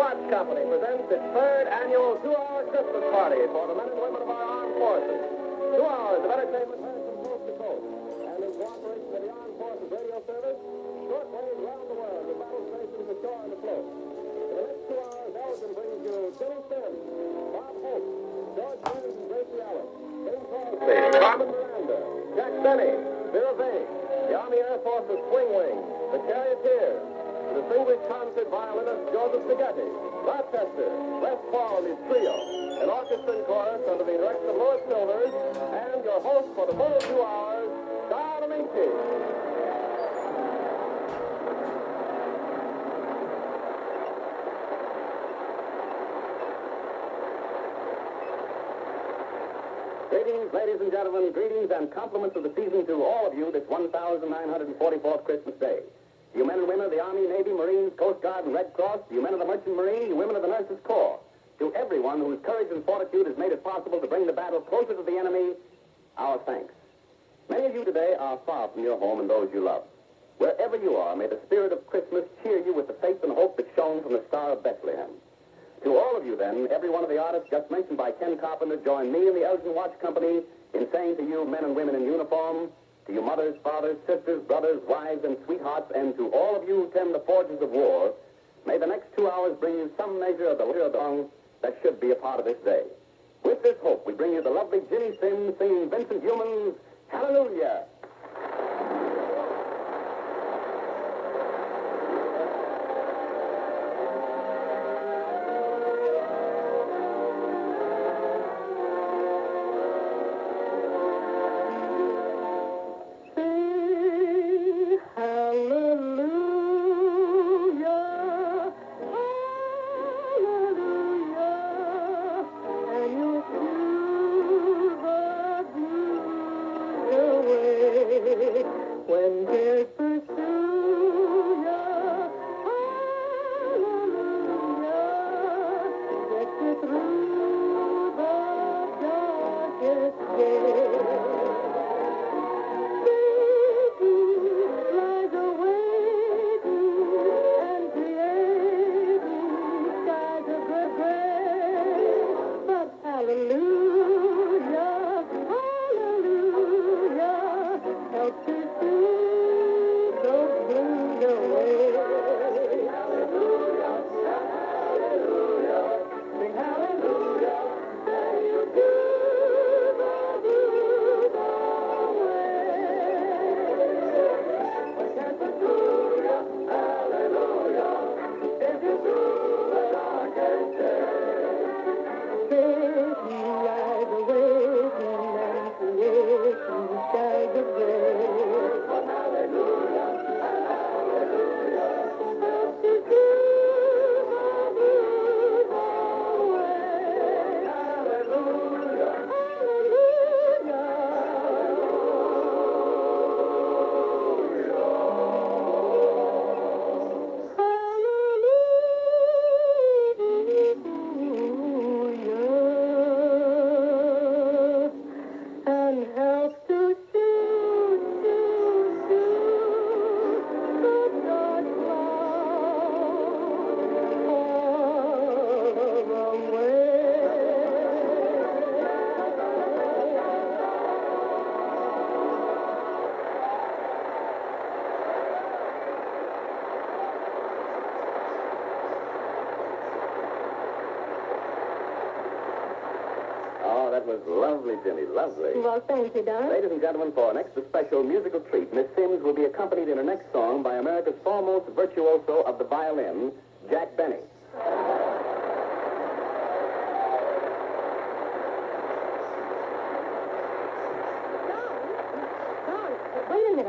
Watch Company presents its third annual 2-hour Christmas party for the men and women of our armed forces. 2 hours of entertainment heard from coast to coast. And in cooperation with the Armed Forces Radio Service, shortwave around the world with battle stations ashore and afloat. In the next 2 hours, Elgin brings you Billy Sims, Bob Hope, George Burns and Gracie Ellis, Bing Crosby, Carmen Miranda, Jack Benny, Vera Vane, the Army Air Force's Swing Wing, the Charioteers, the distinguished concert violinist Joseph Spaghetti, Rochester, Les Paul and his trio, an orchestra and chorus under the direction of Louis Silvers, and your host for the full 2 hours, Don Amici. Greetings, ladies and gentlemen, greetings and compliments of the season to all of you this 1,944th Christmas Day. You men and women of the Army, Navy, Marines, Coast Guard, and Red Cross, you men of the Merchant Marine, you women of the Nurses Corps, to everyone whose courage and fortitude has made it possible to bring the battle closer to the enemy, our thanks. Many of you today are far from your home and those you love. Wherever you are, may the spirit of Christmas cheer you with the faith and hope that shone from the Star of Bethlehem. To all of you, then, every one of the artists just mentioned by Ken Carpenter join me and the Elgin Watch Company in saying to you, men and women in uniform, to you mothers, fathers, sisters, brothers, wives, and sweethearts, and to all of you who tend the forges of war, may the next 2 hours bring you some measure of the song that should be a part of this day. With this hope, we bring you the lovely Ginny Sims singing Vincent Heuman's Hallelujah. When cares pursue ya, hallelujah, get you through the darkest day. Baby lies awaiting and creating skies of gray, but hallelujah, help to soothe those blues away. Hallelujah, hallelujah, sing hallelujah, and you do the blues away. Hallelujah, hallelujah, if you do what I can say. Satan lies awaiting and creating skies of gray. Hallelujah, hallelujah, help to do the blues away. Hallelujah, hallelujah, and help to soothe the dark clouds far away. Oh, that was lovely, Ginny, lovely. Well, thank you, Don. Ladies and gentlemen, for an extra special musical treat, Miss Sims will be accompanied in her next song by America's foremost virtuoso of the violin, Jack Benny.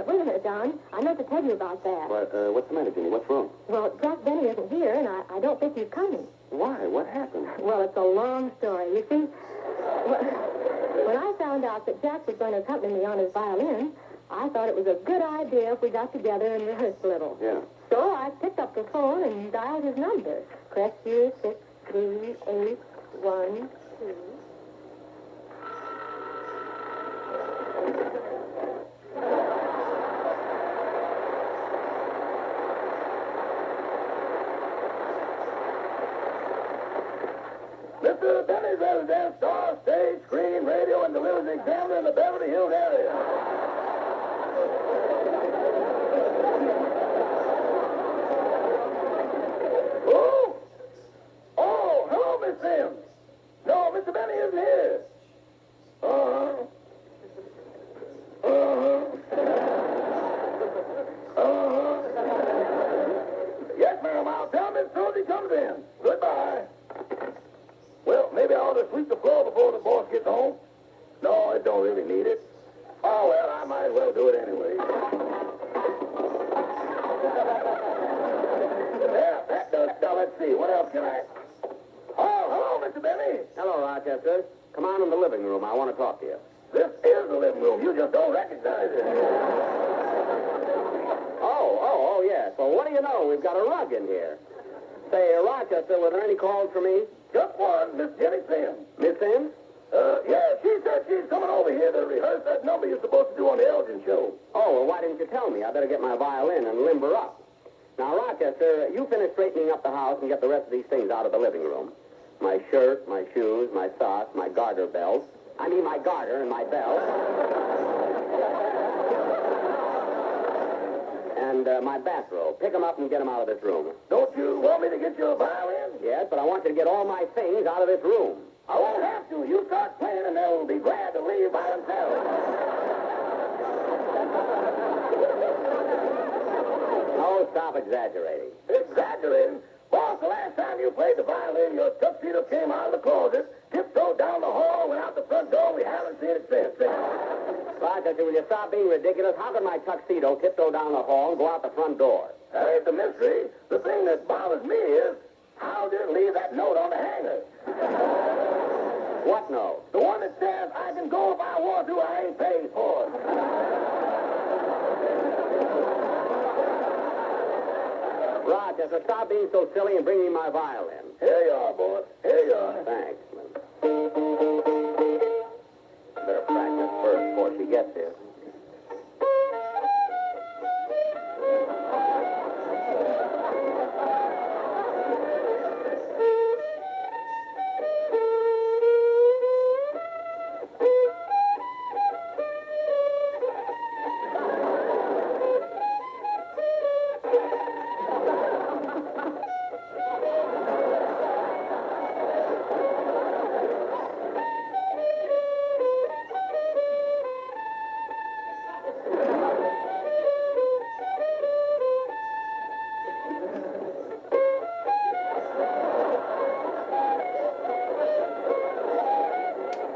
Wait a minute, Don. I meant to tell you about that. What's the matter, Ginny? What's wrong? Well, Jack Benny isn't here, and I don't think he's coming. Why? What happened? Well, it's a long story. You see, when I found out that Jack was going to accompany me on his violin, I thought it was a good idea if we got together and rehearsed a little. Yeah. So I picked up the phone and dialed his number. Press here 63812. Mr. Benny's residence, star, stage, screen, radio, and delivers examiner in the Beverly Hills area. Oh! Oh, hello, Miss Sims. No, Mr. Benny isn't here. Uh-huh. Yes, ma'am, I'll tell him as soon as he comes in. Goodbye. Well, maybe I ought to sweep the floor before the boss gets home. No, it don't really need it. Oh, well, I might as well do it anyway. Yeah, that does. Now, let's see. What else can I... Oh, hello, Mr. Benny. Hello, Rochester. Come on in the living room. I want to talk to you. This is the living room. You just don't recognize it. Oh, yes. Well, what do you know? We've got a rug in here. Say, Rochester, were there any calls for me? Just one, Miss Jenny Sims. Miss Sims? Yeah, she said she's coming over here to rehearse that number you're supposed to do on the Elgin show. Oh, well, why didn't you tell me? I better get my violin and limber up. Now, Rochester, you finish straightening up the house and get the rest of these things out of the living room. My shirt, my shoes, my socks, my garter belt. I mean my garter and my belt. And my bathrobe. Pick them up and get them out of this room. Don't you want me to get you a violin? Yes, but I want you to get all my things out of this room. I won't have to. You start playing and they'll be glad to leave by themselves. Oh, stop exaggerating. Exaggerating? Boss, the last time you played the violin, your tuxedo came out of the closet, tiptoed down the hall, went out the front door. We haven't seen it since. Rochester, will you stop being ridiculous? How could my tuxedo tiptoe down the hall and go out the front door? That ain't the mystery. The thing that bothers me is, how did it leave that note on the hanger? What note? The one that says, I can go if I want to, I ain't paid for it. Rochester, stop being so silly and bring me my violin. Here you are, boy. Here you are. Thanks. Better practice first before she gets here.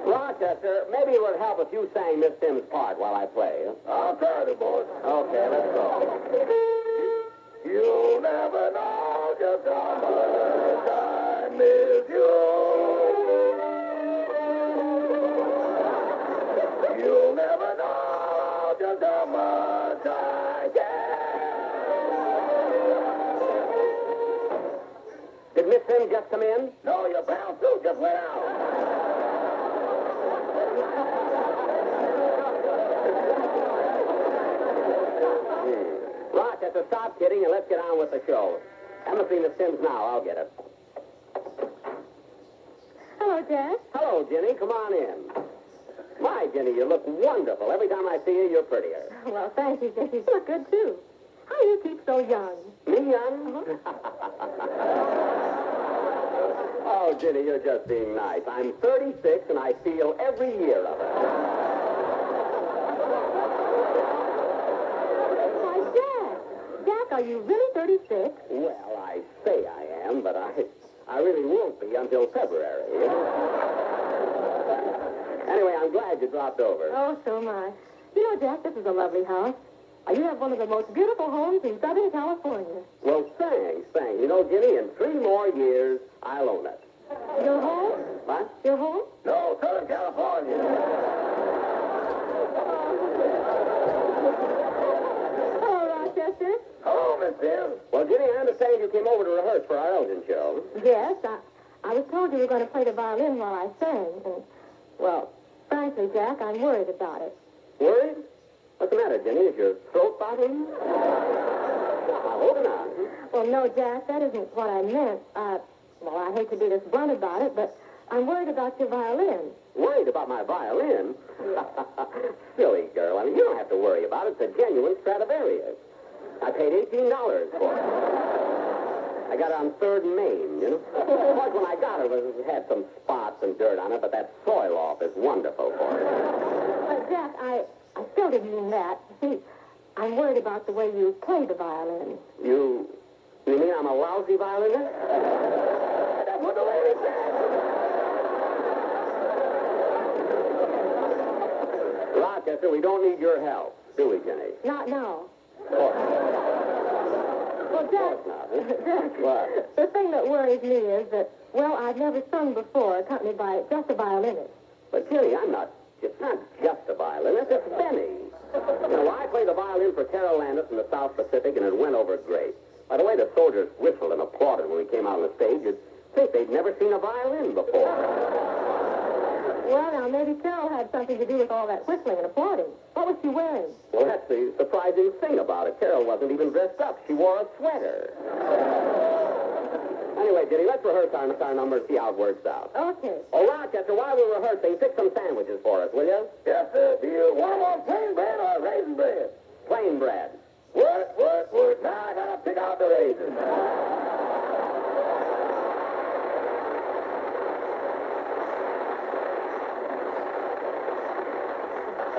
Rochester, maybe it would help if you sang Miss Sims' part while I play. I'll try to, boy. Okay, let's go. You'll never know just how much I miss you. You'll never know just how much I care. Did Miss Sims just come in? No, your brown suit just went out. Rochester, stop kidding and let's get on with the show. I'm going to see Miss Sims now. I'll get it. Hello, Jack. Hello, Jenny. Come on in. My, Jenny, you look wonderful. Every time I see you, you're prettier. Well, thank you, Jack. You look good, too. How do you keep so young? Me young? Oh, Jenny, you're just being nice. I'm 36, and I feel every year of it. Why, Jack. Jack, are you really 36? Well, I say I am, but I really won't be until February. Anyway, I'm glad you dropped over. Oh, so am I. You know, Jack, this is a lovely house. You have one of the most beautiful homes in Southern California. Well, thanks. You know, Jenny, in 3 more years, I'll own it. Your home? What? Your home? No, Southern California. Hello, Rochester. Hello, Miss Sims. Well, Jenny, I understand you came over to rehearse for our Elgin show. Yes, I was told you were going to play the violin while I sang. And, well, frankly, Jack, I'm worried about it. Worried? What's the matter, Jenny? Is your throat bothering you? I hope not. Well, no, Jack, that isn't what I meant. Well, I hate to be this blunt about it, but I'm worried about your violin. Worried about my violin? Silly girl. I mean, you don't have to worry about it. It's a genuine Stradivarius. I paid $18 for it. I got it on 3rd and Main, you know? Of course, when I got it, it had some spots and dirt on it, but that soil off is wonderful for it. But, Jack, I still didn't mean that. See, I'm worried about the way you play the violin. You mean I'm a lousy violinist? That's what the lady said. Rochester, we don't need your help, do we, Jenny? Not now. Well, Jack, Jack, what? The thing that worries me is that, well, I've never sung before accompanied by just a violinist. But, Jenny, it's not just a violinist, it's Benny. You know, I played the violin for Carol Landis in the South Pacific, and it went over great. By the way, the soldiers whistled and applauded when we came out on the stage. You'd think they'd never seen a violin before. Well, now, maybe Carol had something to do with all that whistling and applauding. What was she wearing? Well, that's the surprising thing about it. Carol wasn't even dressed up. She wore a sweater. Anyway, Jenny, let's rehearse our number and see how it works out. Okay. Oh, Rochester, while we're rehearsing, pick some sandwiches for us, will you? Yes, sir. Do you want them on plain bread or raisin bread? Plain bread. Work. Now I gotta pick out the raisins.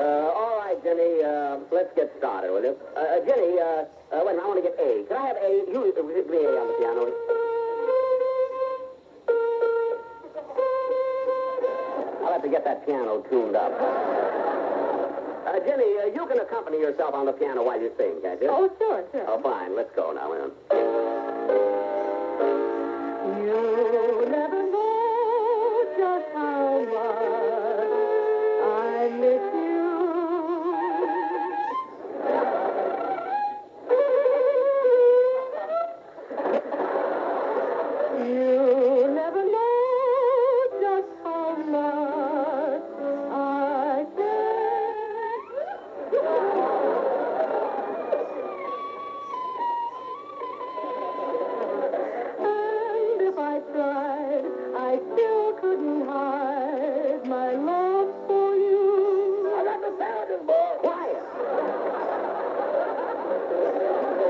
All right, Jenny, let's get started, will you? Jenny, wait a minute, I want to get A. Can I have A? You give me A on the piano. I'll have to get that piano tuned up. Jenny, you can accompany yourself on the piano while you sing, can't you? Oh, sure. Oh, fine. Let's go now, man. You never know just how much I miss you. You never know just how much I care. And if I tried, I still couldn't hide my love for you. I got the sandwiches, boy. Quiet.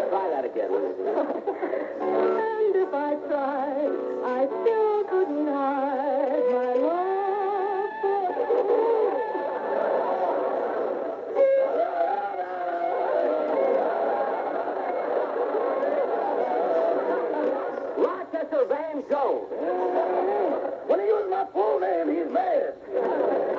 Try that again, will you? And if I tried, I still couldn't hide my love for Rochester Van Jones. When he uses my full name, he's mad.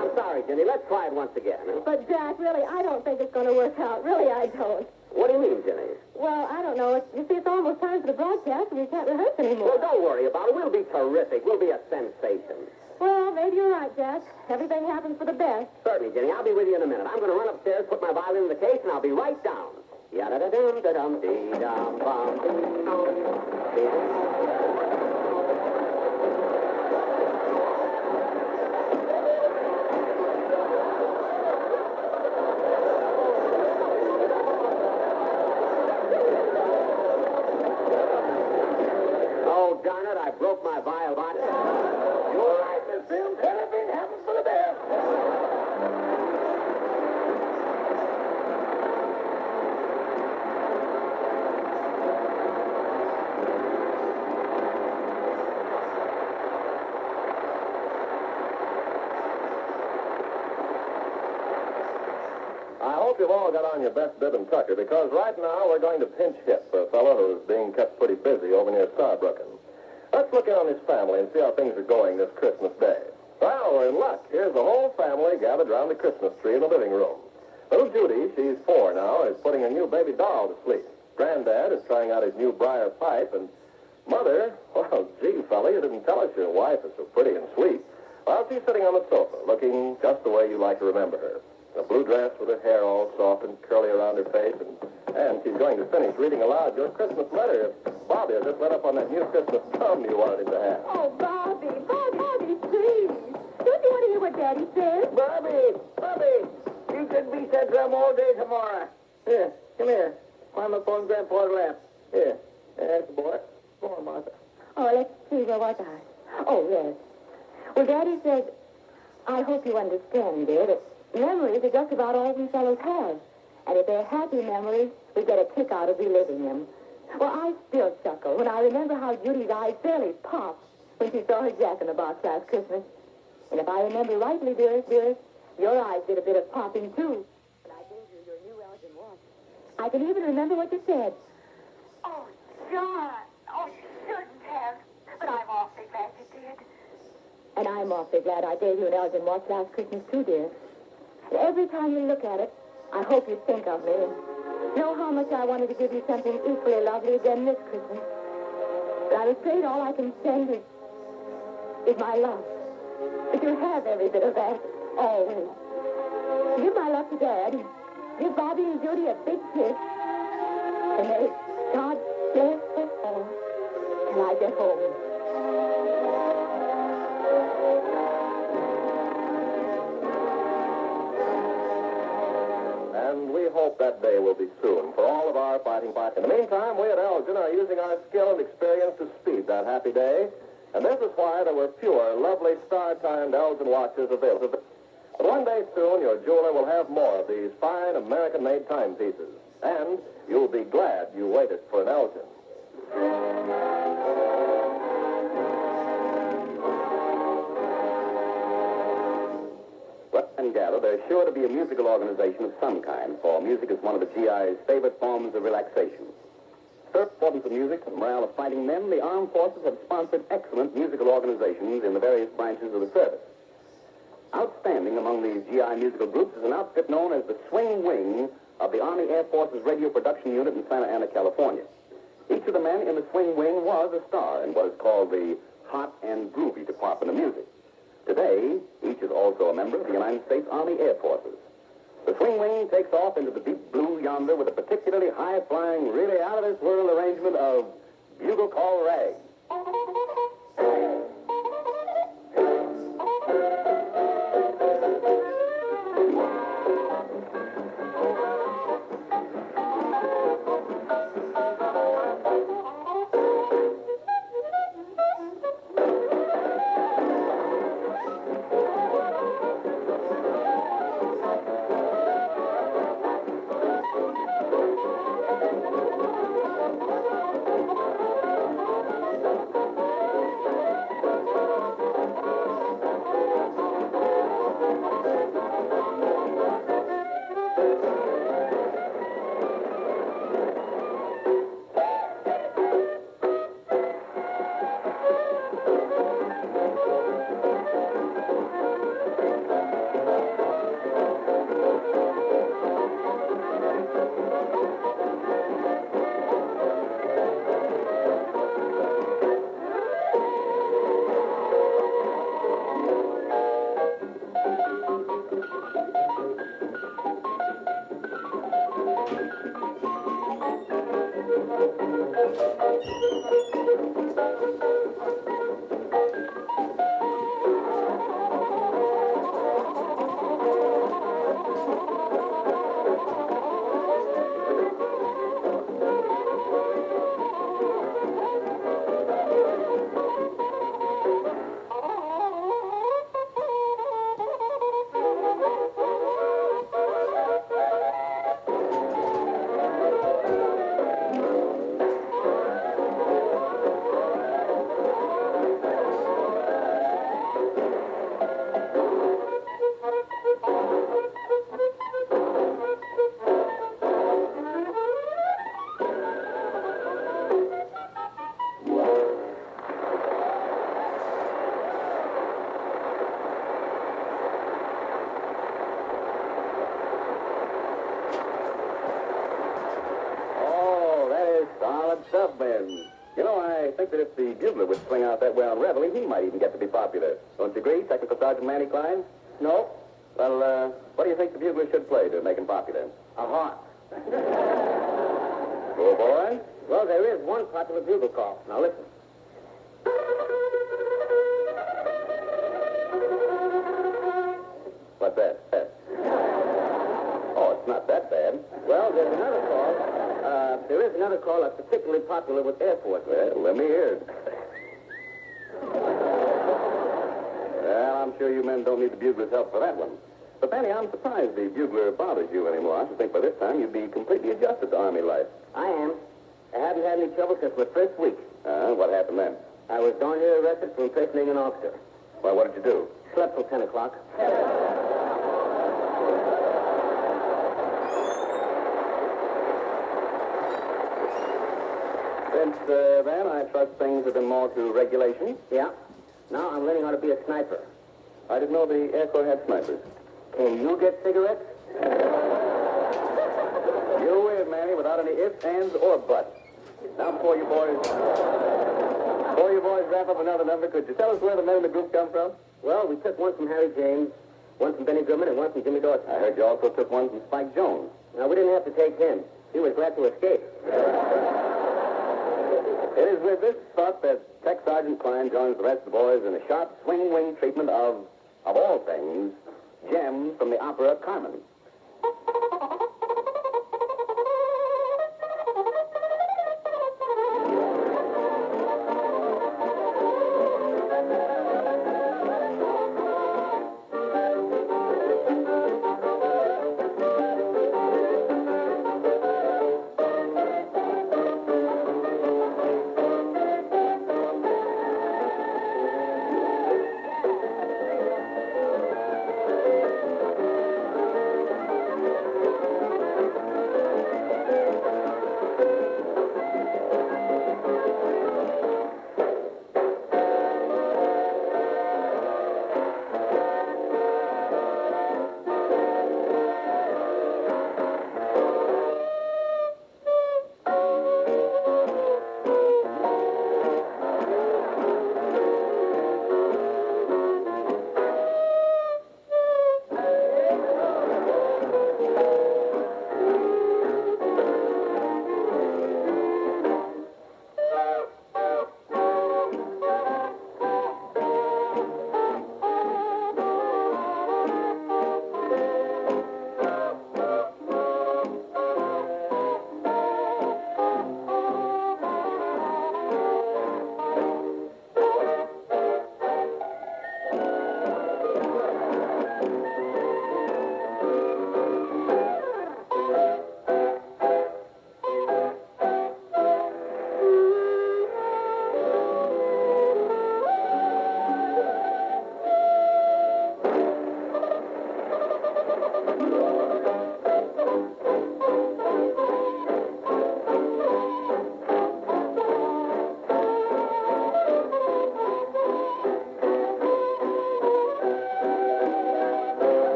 I'm sorry, Jenny. Let's try it once again. Huh? But, Jack, really, I don't think it's going to work out. Really, I don't. What do you mean, Jenny? Well, I don't know. You see, it's almost time for the broadcast, and we can't rehearse anymore. Well, don't worry about it. We'll be terrific. We'll be a sensation. Well, maybe you're right, Jack. Everything happens for the best. Certainly, Jenny. I'll be with you in a minute. I'm going to run upstairs, put my violin in the case, and I'll be right down. Yada-da-dum-da-dum-dee-dum-bum-dee-dum. Oh, darn it, I broke my violin. You're right, Miss Sims. Everything happens for the best. I hope you've all got on your best bib and tucker, because right now we're going to pinch hit for a fellow who's being kept pretty busy over near Saarbrücken. Let's look in on his family and see how things are going this Christmas Day. Well, we're in luck. Here's the whole family gathered around the Christmas tree in the living room. Little Judy, she's 4 now, is putting a new baby doll to sleep. Granddad is trying out his new briar pipe, and Mother, well, gee, fella, you didn't tell us your wife is so pretty and sweet. Well, she's sitting on the sofa, looking just the way you like to remember her. A blue dress with her hair all soft and curly around her face, and she's going to finish reading aloud your Christmas letter. Bobby has just let up on that new Christmas thumb you wanted him to have. Oh, Bobby, please. Don't you want to hear what Daddy says? Bobby, you could be sent home all day tomorrow. Here, come here. Climb up on Grandpa's lap. Here, that's the boy. Come on, Martha. Oh, let's see, where was I? Oh, yes. Well, Daddy says, I hope you understand, dear, that memories are just about all we fellows have. And if they're happy memories, we get a kick out of reliving them. Well, I still chuckle when I remember how Judy's eyes fairly popped when she saw her jack-in-the-box last Christmas. And if I remember rightly, dearest, your eyes did a bit of popping, too. When I gave you your new Elgin watch. I can even remember what you said. Oh, John. Oh, you shouldn't have. But I'm awfully glad you did. And I'm awfully glad I gave you an Elgin watch last Christmas, too, dear. And every time you look at it, I hope you think of me and know how much I wanted to give you something equally lovely again this Christmas. But I'm afraid all I can send is my love. But you'll have every bit of that, always. Give my love to Dad. And give Bobby and Judy a big kiss. And may God bless us all till I get home. And we hope that day will be soon for all of our fighting fighters. In the meantime, we at Elgin are using our skill and experience to speed that happy day. And this is why there were fewer lovely star-timed Elgin watches available. But one day soon, your jeweler will have more of these fine American-made timepieces. And you'll be glad you waited for an Elgin. And gather, there's sure to be a musical organization of some kind, for music is one of the GI's favorite forms of relaxation. For importance of music and the morale of fighting men, the armed forces have sponsored excellent musical organizations in the various branches of the service. Outstanding among these GI musical groups is an outfit known as the Swing Wing of the Army Air Force's radio production unit in Santa Ana, California. Each of the men in the Swing Wing was a star in what is called the hot and groovy department of music. Today, each is also a member of the United States Army Air Forces. The Swing Wing takes off into the deep blue yonder with a particularly high-flying, really out-of-this-world arrangement of Bugle Call Rag. Stuff, Ben. You know, I think that if the bugler would swing out that way on Reveille, he might even get to be popular. Don't you agree, Technical Sergeant Manny Klein? No. Well, what do you think the bugler should play to make him popular? A heart. Poor boy. Well, there is one popular bugle call. Now listen. What's that? Oh, it's not that bad. Well, there's another call. There is another call that's particularly popular with Air Force. Well, let me hear it. sure you men don't need the bugler's help for that one. But, Fanny, I'm surprised the bugler bothers you anymore. I should think by this time you'd be completely adjusted to Army life. I am. I haven't had any trouble since my first week. What happened then? I was down here arrested for impersonating an officer. Well, what did you do? Slept till 10 o'clock. Since then, I trust things have been more to regulation. Yeah. Now I'm learning how to be a sniper. I didn't know the Air Corps had snipers. Can you get cigarettes? You win, Manny, without any ifs, ands, or buts. Now, before you boys wrap up another number, could you tell us where the men in the group come from? Well, we took one from Harry James, one from Benny Goodman, and one from Jimmy Dawson. I heard you also took one from Spike Jones. Now, we didn't have to take him. He was glad to escape. It is with this thought that Tech Sergeant Klein joins the rest of the boys in a sharp swing-wing treatment of all things, Jem from the opera Carmen.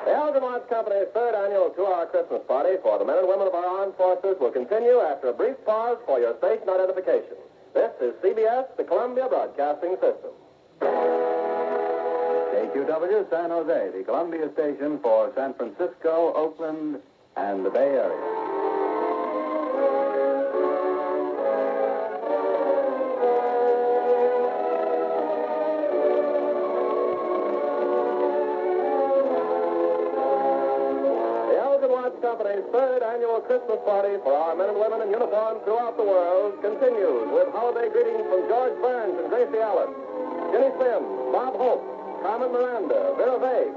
The Elgin Company's third annual two-hour Christmas party for the men and women of our armed forces will continue after a brief pause for your station identification. This is CBS, the Columbia Broadcasting System. KQW San Jose, the Columbia station for San Francisco, Oakland, and the Bay Area. Company's third annual Christmas party for our men and women in uniform throughout the world continues with holiday greetings from George Burns and Gracie Allen, Ginny Sims, Bob Hope, Carmen Miranda, Vera Vake,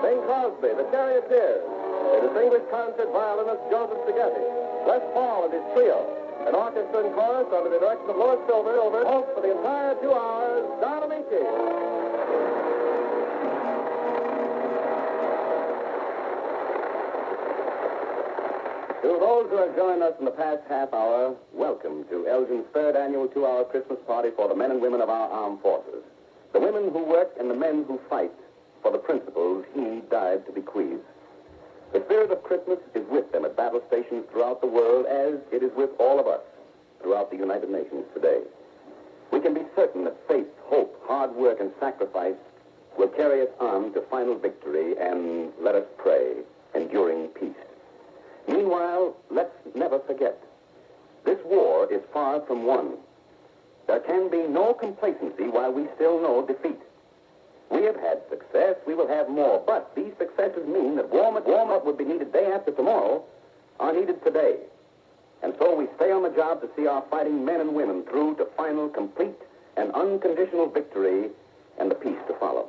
Bing Crosby, the Charioteers, the distinguished concert violinist Joseph Spaghetti, Les Paul and his trio, an orchestra and chorus under the direction of Louis Silver over Hope for the entire 2 hours, Don Amici. To those who have joined us in the past half hour, welcome to Elgin's third annual two-hour Christmas party for the men and women of our armed forces. The the women who work and the men who fight for the principles he died to bequeath. The spirit of Christmas is with them at battle stations throughout the world, as it is with all of us throughout the United Nations today. We can be certain that faith, hope, hard work, and sacrifice will carry us on to final victory, and let us pray, enduring peace. Meanwhile, let's never forget, this war is far from won. There can be no complacency while we still know defeat. We have had success, we will have more, but these successes mean that warm-up would be needed day after tomorrow are needed today. And so we stay on the job to see our fighting men and women through to final, complete, and unconditional victory and the peace to follow.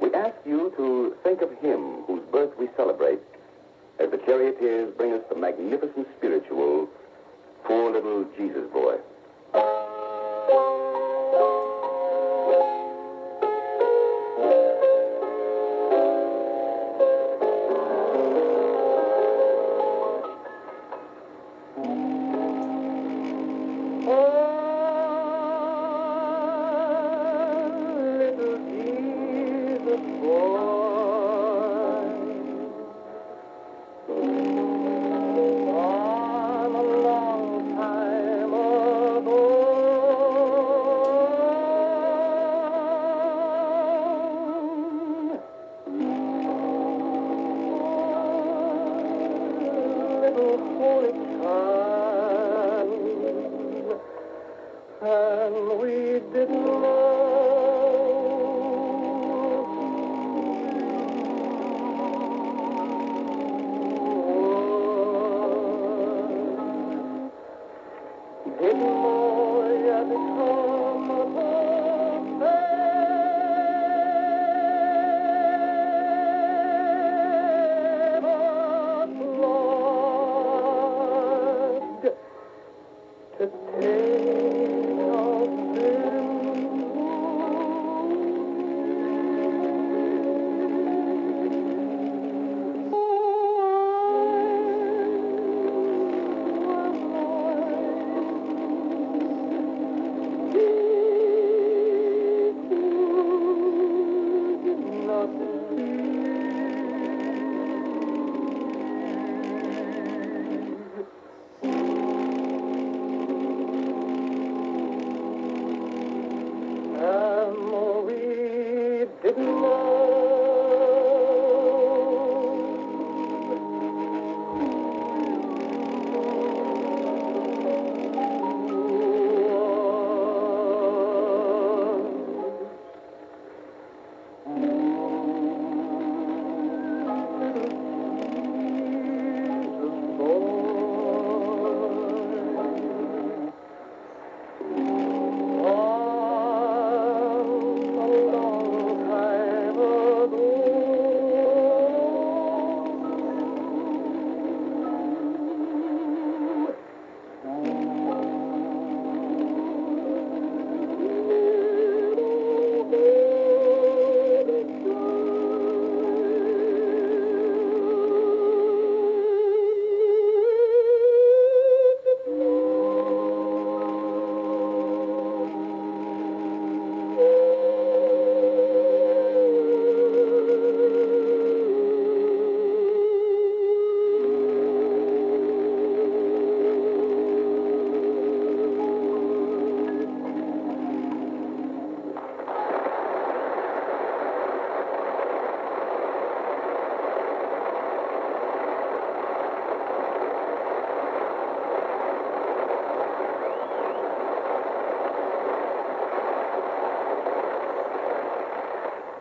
We ask you to think of him whose birth we celebrate as the charioteers bring us the magnificent spiritual, Poor Little Jesus Boy. And we didn't know yet come Lord, to take our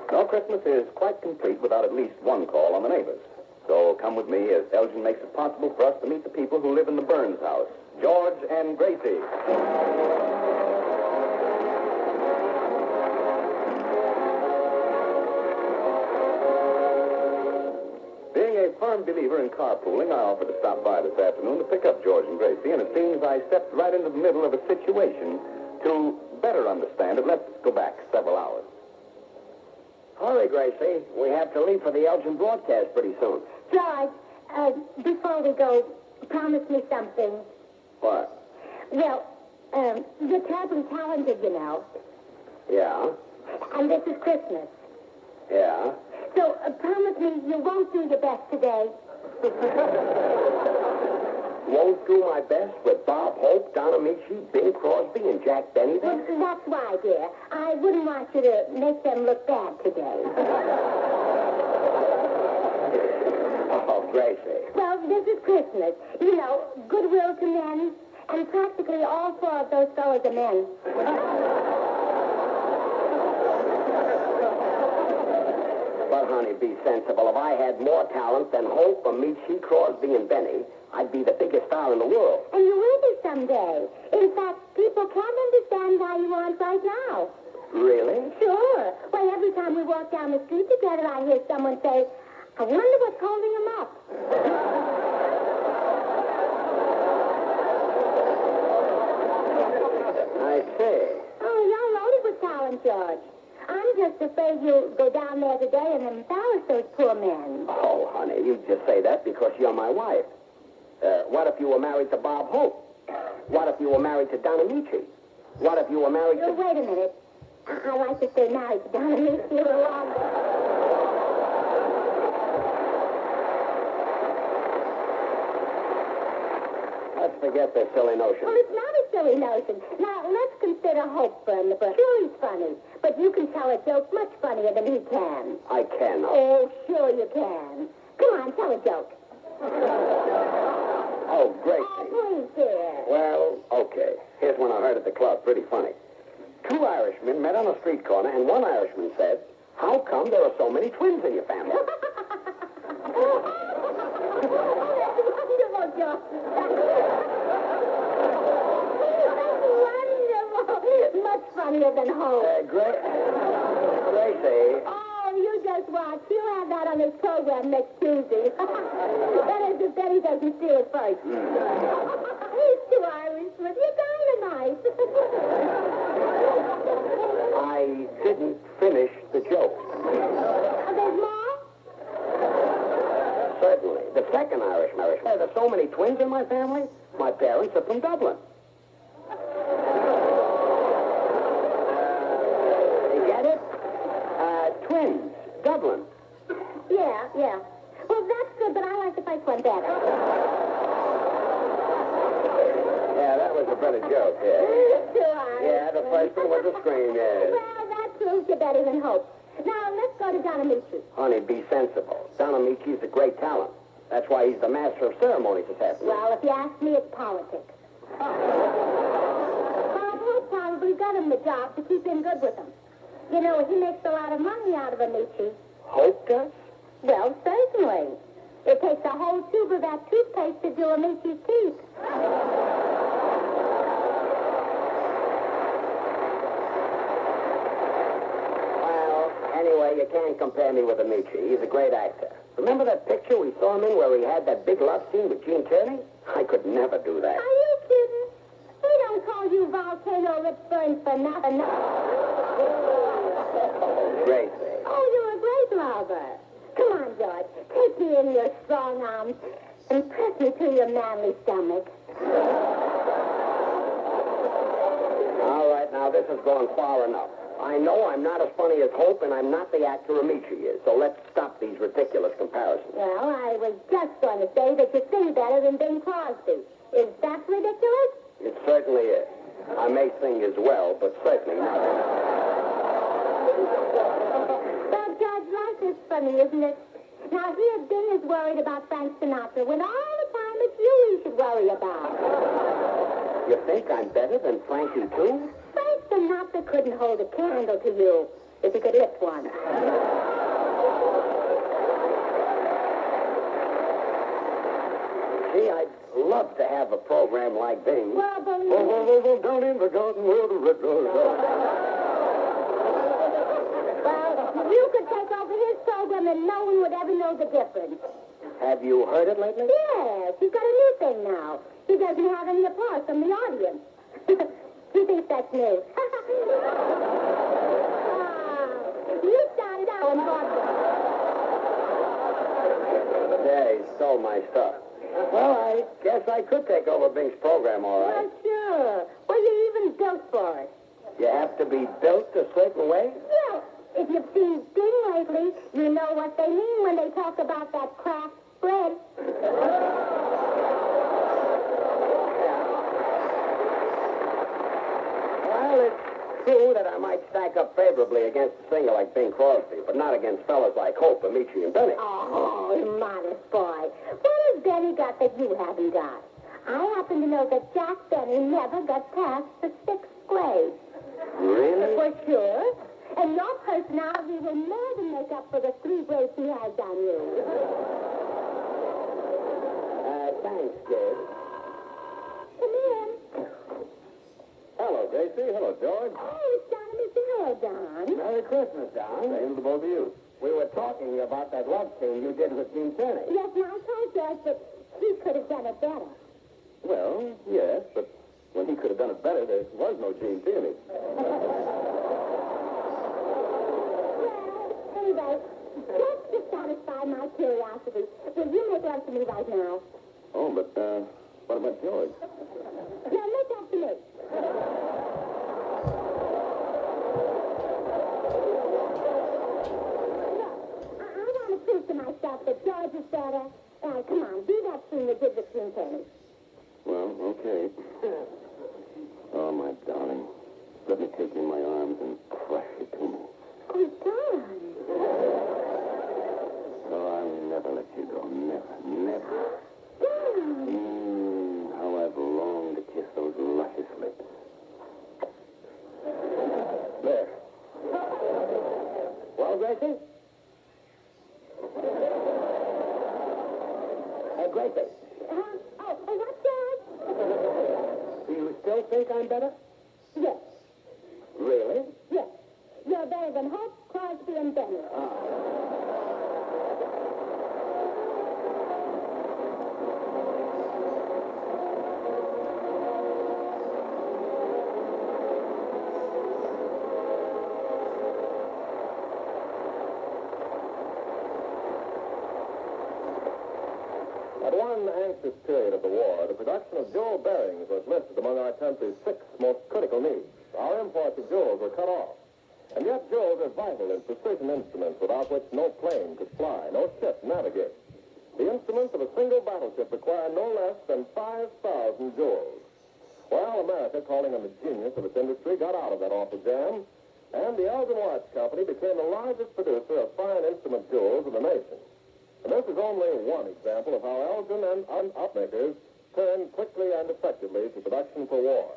No Christmas is quite complete without at least one call on the neighbors. So come with me as Elgin makes it possible for us to meet the people who live in the Burns house, George and Gracie. Being a firm believer in carpooling, I offered to stop by this afternoon to pick up George and Gracie, and it seems I stepped right into the middle of a situation. To better understand it, let's go back several hours. Hurry, Gracie. We have to leave for the Elgin broadcast pretty soon. George, before we go, promise me something. What? Well, you're terribly talented, you know. Yeah? And this is Christmas. Yeah? So promise me you won't do your best today. Won't do my best with Bob Hope, Don Amici, Bing Crosby, and Jack Benny Well, then? that's why, dear. I wouldn't want you to make them look bad today. Oh, Gracie. Well, this is Christmas. You know, goodwill to men. And practically all four of those fellows are men. But, honey, be sensible. If I had more talent than Hope, Amici, Crosby, and Benny, I'd be the biggest star in the world. And you will be someday. In fact, people can't understand why you aren't right now. Really? Sure. Why, every time we walk down the street together, I hear someone say, I wonder what's holding him up. I see. Oh, you're loaded with talent, George. I'm just afraid you'll go down there today and embarrass those poor men. Oh, honey, you just say that because you're my wife. What if you were married to Bob Hope? What if you were married to Don Amici? What if you were married to... Wait a minute. I like to stay married to Don Amici a little longer. Let's forget this silly notion. Well, it's not a silly notion. Now, let's consider Hope from the first. Sure, he's funny, but you can tell a joke much funnier than he can. I can. Oh, sure you can. Come on, tell a joke. Oh, Gracie. Oh, please, dear. Well, okay. Here's one I heard at the club. Pretty funny. Two Irishmen met on a street corner, and one Irishman said, how come there are so many twins in your family? Oh, that's wonderful, George. Wonderful. Much funnier than Hope. Gracie. Oh, you just watch. He'll have that on his program next Tuesday. That is, if Betty doesn't see it first. These two Irishmen, you're dynamite. I didn't finish the joke. There's more? Certainly. The second Irish marriage. There are so many twins in my family. My parents are from Dublin. You get it? Twins. Dublin. Yeah. Well, that's good, but I like the first one better. Yeah, that was a better joke, yeah. Two Irishmen. Yeah, the first one was a scream, yes. Well, that proves you're better than Hope. Now, let's go to Don Amici. Honey, be sensible. Don Amici's a great talent. That's why he's the master of ceremonies this afternoon. Well, if you ask me, it's politics. Bob Hope probably got him the job to keep in good with him. You know, he makes a lot of money out of Amici. Hope does? Well, certainly. It takes a whole tube of that toothpaste to do Amici's teeth. Well, anyway, you can't compare me with Amici. He's a great actor. Remember that picture we saw him in where he had that big love scene with Gene Tierney? I could never do that. Are you kidding? They don't call you Volcano Lip Burns for nothing. Oh, Gracie. Oh, you're a great lover. Come on, George. Take me in your strong arms and press me to your manly stomach. All right, now this has gone far enough. I know I'm not as funny as Hope, and I'm not the actor Amici is, so let's stop these ridiculous comparisons. Well, I was just going to say that you sing better than Bing Crosby. Is that ridiculous? It certainly is. I may sing as well, but certainly not. Well, George, life is funny, isn't it? Now, here Bing is worried about Frank Sinatra when all the time it's you he should worry about. You think I'm better than Frankie, too? Frank Sinatra couldn't hold a candle to you if he could lift one. See, I'd love to have a program like Bing. Well, but... Down in the garden where the red rose Well, you could take over his program and no one would ever know the difference. Have you heard it lately? Yes, he's got a new thing now. He doesn't have any applause from the audience. He thinks that's new. You started out on Broadway. Yeah, he stole my stuff. Well, I guess I could take over Bing's program, all right. Well, sure. Well, you're even built for it. You have to be built a certain way? Well, seen Sting lately. You know what they mean when they talk about that Kraft bread. Well, it's true that I might stack up favorably against a singer like Bing Crosby, but not against fellas like Hope, Amici, and Benny. Oh, you modest boy. What has Benny got that you haven't got? I happen to know that Jack Benny never got past the 6th grade. Really? For sure. And your personality will more than make up for the 3 grades he has on you. Thanks, Gabe. Come in. Hello, Gracie. Hello, George. Oh, it's Don and Mr. Hello, Don. Merry Christmas, Don. Same to both of you. We were talking about that love scene you did with Gene Tierney. Yes, now I told George that he could have done it better. Well, yes, but when he could have done it better, there was no Gene Tierney. Well, anyway, just to satisfy my curiosity, will you make love to me right now? Oh, but, what about George? Now, make love to me. Look, I want to prove to myself that George is better. Come on, do that thing you did with Gene Tierney. Well, okay. Oh, my darling. Let me take you in my arms and crush you to me. Oh, Don. Oh, I'll never let you go. Never, never. Don. How I've longed to kiss those luscious lips. There. Well, Gracie? Hey, Gracie. What's that? Do you still think I'm better? Yes, Really? yes. You're better than Hope, Crosby, and Benny. At one anxious period of the war, the production of jewel bearings was listed among our country's 6 most critical needs. Our imports of jewels were cut off. And yet jewels are vital in precision instruments without which no plane could fly, no ship navigate. The instruments of a single battleship require no less than 5,000 jewels. Well, America, calling on the genius of its industry, got out of that awful jam, and the Elgin Watch Company became the largest producer of fine instrument jewels in the nation. And this is only one example of how Elgin and upmakers turned quickly and effectively to production for war.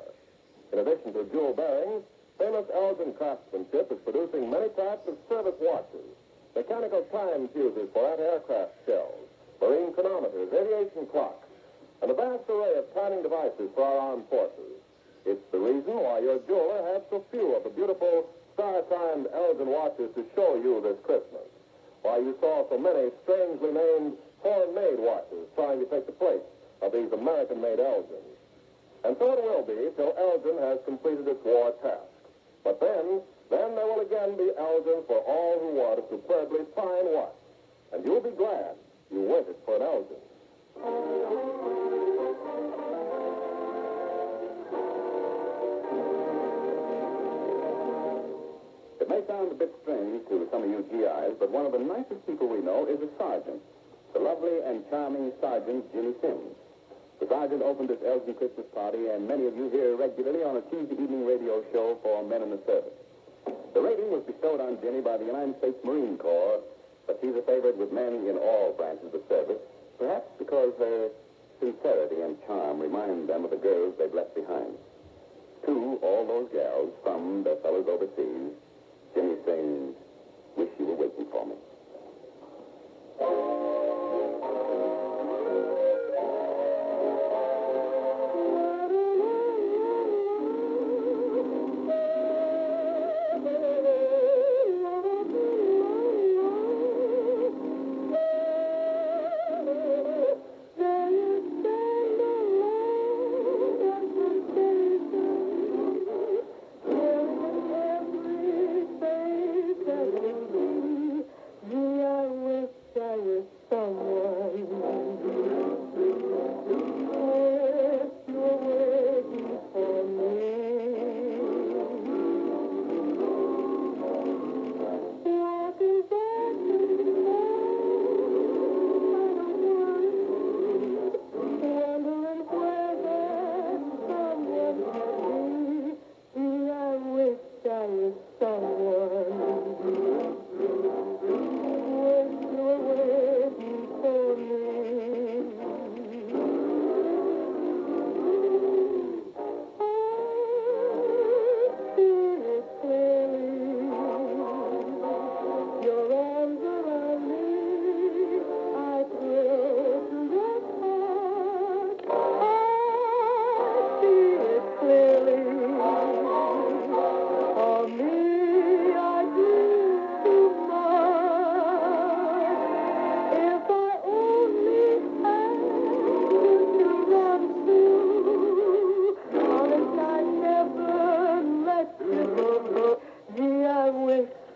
In addition to jewel bearings, famous Elgin craftsmanship is producing many types of service watches, mechanical time fuses for anti-aircraft shells, marine chronometers, aviation clocks, and a vast array of timing devices for our armed forces. It's the reason why your jeweler had so few of the beautiful star-timed Elgin watches to show you this Christmas. Why you saw so many strangely named foreign-made watches trying to take the place of these American-made Elgins. And so it will be till Elgin has completed its war task. But then there will again be Elgin for all who want a superbly fine watch. And you'll be glad you waited for an Elgin. It may sound a bit strange to some of you GIs, but one of the nicest people we know is a sergeant, the lovely and charming Sergeant Ginny Sims. The sergeant opened this Elgin Christmas party, and many of you hear regularly on a Tuesday evening radio show for men in the service. The rating was bestowed on Ginny by the United States Marine Corps, but she's a favorite with men in all branches of service, perhaps because her sincerity and charm remind them of the girls they've left behind. To all those gals from their fellows overseas, Ginny sings, "Wish You Were Waiting for Me."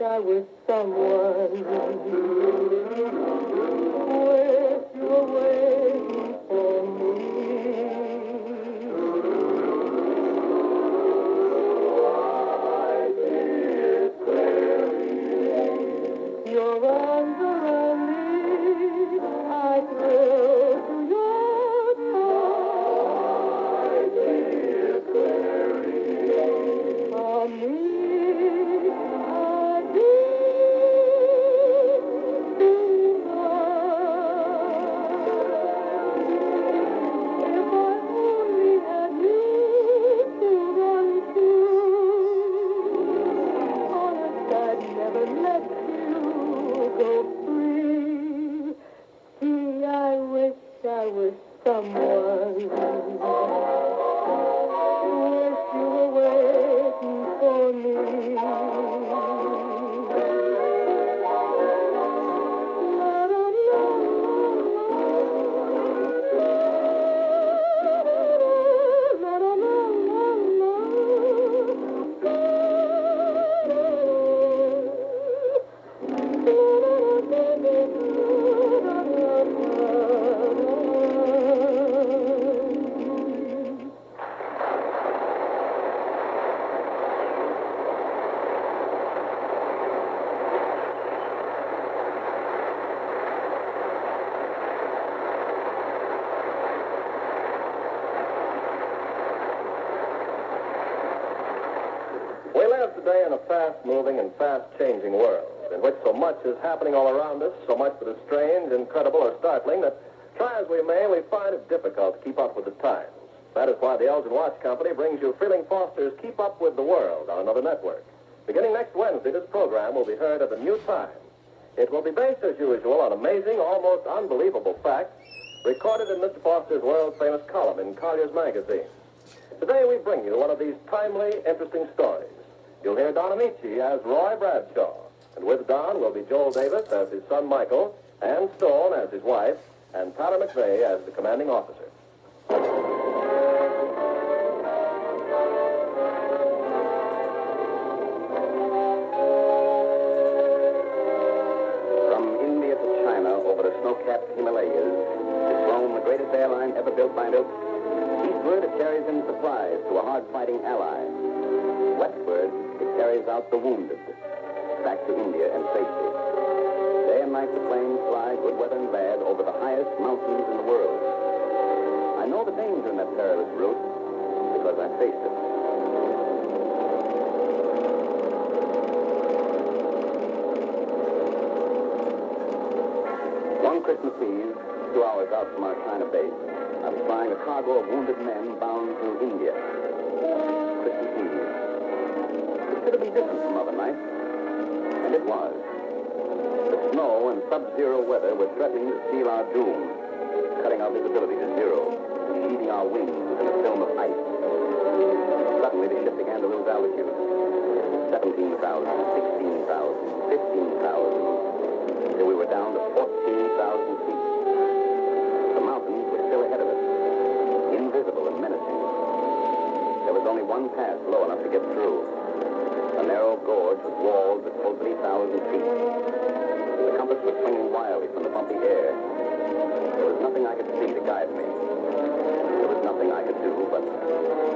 I was someone. Wish you were waiting for me. Your arms around me, I thrill to your touch. For me, I do if I only had you to run to, honest, I'd never let you go free. See, I wish I was someone. Wish you were waiting for me. We live today in a fast-moving and fast-changing world in which so much is happening all around us, so much that is strange, incredible, or startling that, try as we may, we find it difficult to keep up with the times. That is why the Elgin Watch Company brings you Freeling Foster's Keep Up with the World on another network. Beginning next Wednesday, this program will be heard at a new time. It will be based, as usual, on amazing, almost unbelievable facts recorded in Mr. Foster's world-famous column in Collier's Magazine. Today we bring you one of these timely, interesting stories. You'll hear Don Amici as Roy Bradshaw, and with Don will be Joel Davis as his son Michael, Ann Stone as his wife, and Tyler McVeigh as the commanding officer. From India to China, over the snow-capped Himalayas, is flown the greatest airline ever built by Milt. Eastward, it carries in supplies to a hard-fighting ally. Westward, it carries out the wounded back to India and safety. Day and night, the planes fly, good weather and bad, over the highest mountains in the world. I know the danger in that perilous route because I faced it. One Christmas Eve, 2 hours out from our China base, I was flying a cargo of wounded men bound to India. Christmas Eve. It could have been different from other nights, and it was. The snow and sub-zero weather were threatening to seal our doom, cutting our visibility to zero, sheathing our wings within a film of ice. Suddenly, the ship began to lose altitude. 17,000, 16,000, 15,000, until we were down to 14,000 feet. The mountains were still ahead of us, invisible and menacing. There was only one pass low enough to get through. A narrow gorge with walls that told 3,000 feet. The compass was swinging wildly from the bumpy air. There was nothing I could see to guide me. There was nothing I could do but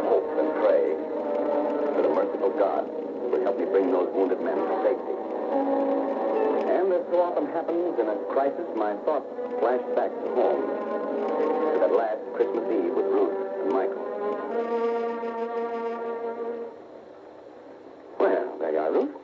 hope and pray that a merciful God would help me bring those wounded men to safety. And as so often happens in a crisis, my thoughts flashed back to home, to that last Christmas Eve with Ruth and Michael. Well, there you are, Ruth.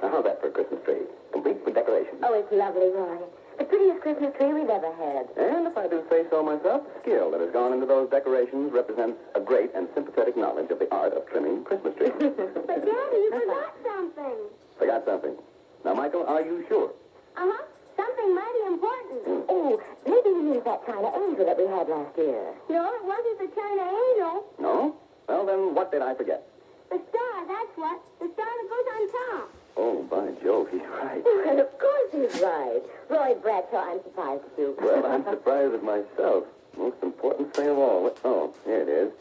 Now, how's that for a Christmas tree? Complete with decorations. Oh, it's lovely, Roy. The prettiest Christmas tree we've ever had. And if I do say so myself, the skill that has gone into those decorations represents a great and sympathetic knowledge of the art of trimming Christmas trees. But, Daddy, you forgot something. Forgot something. Now, Michael, are you sure? Uh-huh. Something mighty important. Oh, maybe you mean that China angel that we had last year. No, it wasn't the China angel. No? Well, then what did I forget? The star, that's what. The star that goes on top. Oh, by Jove, he's right. Well, of course he's right. Roy Bradshaw, I'm surprised at you. Well, I'm surprised at myself. Most important thing of all. Oh, here it is.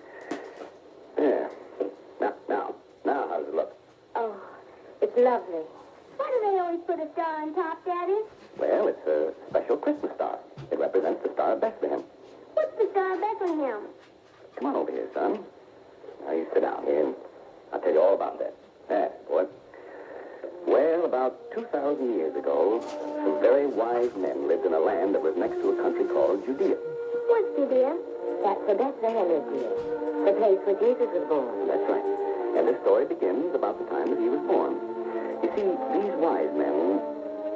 Yeah. Now, how does it look? Oh, it's lovely. Why do they always put a star on top, Daddy? Well, it's a special Christmas star. It represents the Star of Bethlehem. What's the Star of Bethlehem? Come on over here, son. Now, you sit down here, and I'll tell you all about that. There, boy. Well, about 2,000 years ago, some very wise men lived in a land that was next to a country called Judea. What's Judea? That's where Bethlehem is, dear. The place where Jesus was born. That's right. And this story begins about the time that he was born. You see, these wise men,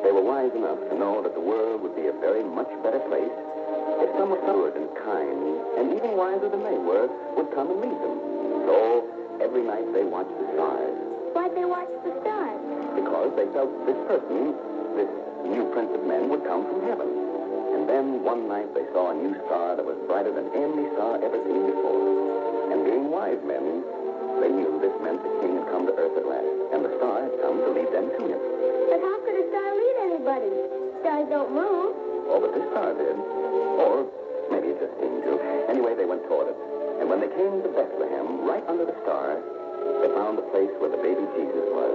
they were wise enough to know that the world would be a very much better place if someone good and kind, and even wiser than they were, would come and lead them. So, every night they watched the stars. Why'd they watch the stars? Because they felt this person, this new prince of men, would come from heaven. And then one night they saw a new star that was brighter than any star ever seen before. And being wise men, they knew this meant the king had come to earth at last, and the star had come to lead them to him. But how could a star lead anybody? Stars don't move. Oh, but this star did. Or maybe it just seemed to. Anyway, they went toward it. And when they came to Bethlehem, right under the star, they found the place where the baby Jesus was.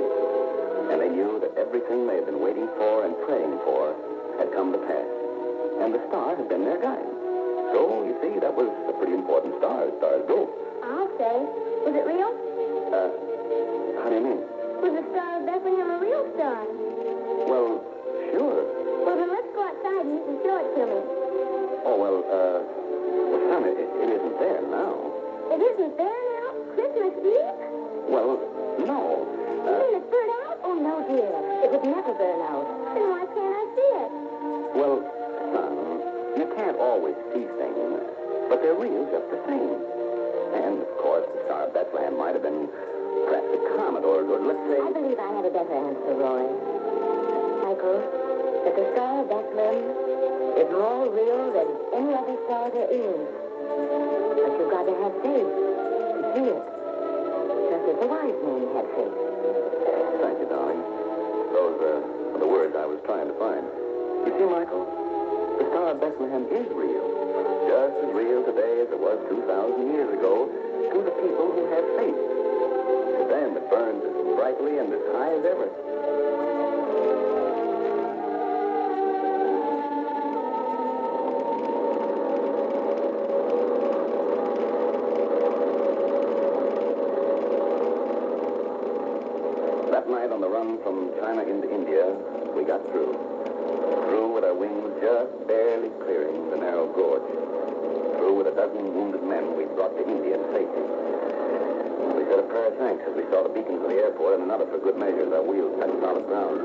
And they knew that everything they had been waiting for and praying for had come to pass. And the star had been their guide. So, you see, that was a pretty important star as stars go. I'll say. Was it real? How do you mean? Was the Star of Bethlehem a real star? Well, sure. Well, then let's go outside and you can show it to me. Oh, well, son, it isn't there now. It isn't there now? Christmas Eve? Well, no. You mean it's burned out? Oh, no, dear. It would never burn out. Then why can't I see it? Well, son, you can't always see things, but they're real just the same. And, of course, the Star of Bethlehem might have been perhaps a comet, or let's say... I believe I have a better answer, Roy. Michael, that the Star of Bethlehem is more real than any other star there is. But you've got to have faith to see it. Just as the wise men had faith. Thank you, darling. Those are the words I was trying to find. You see, Michael, the Star of Bethlehem is real. Just as real today as it was 2,000 years ago to the people who have faith. To them, it burns as brightly and as high as ever. That night on the run from China into India, we got through. Through with our wings just barely clearing the narrow gorge. Through with a dozen wounded men we brought to India in safety. We said a prayer of thanks as we saw the beacons of the airport and another for good measure as our wheels touched solid ground.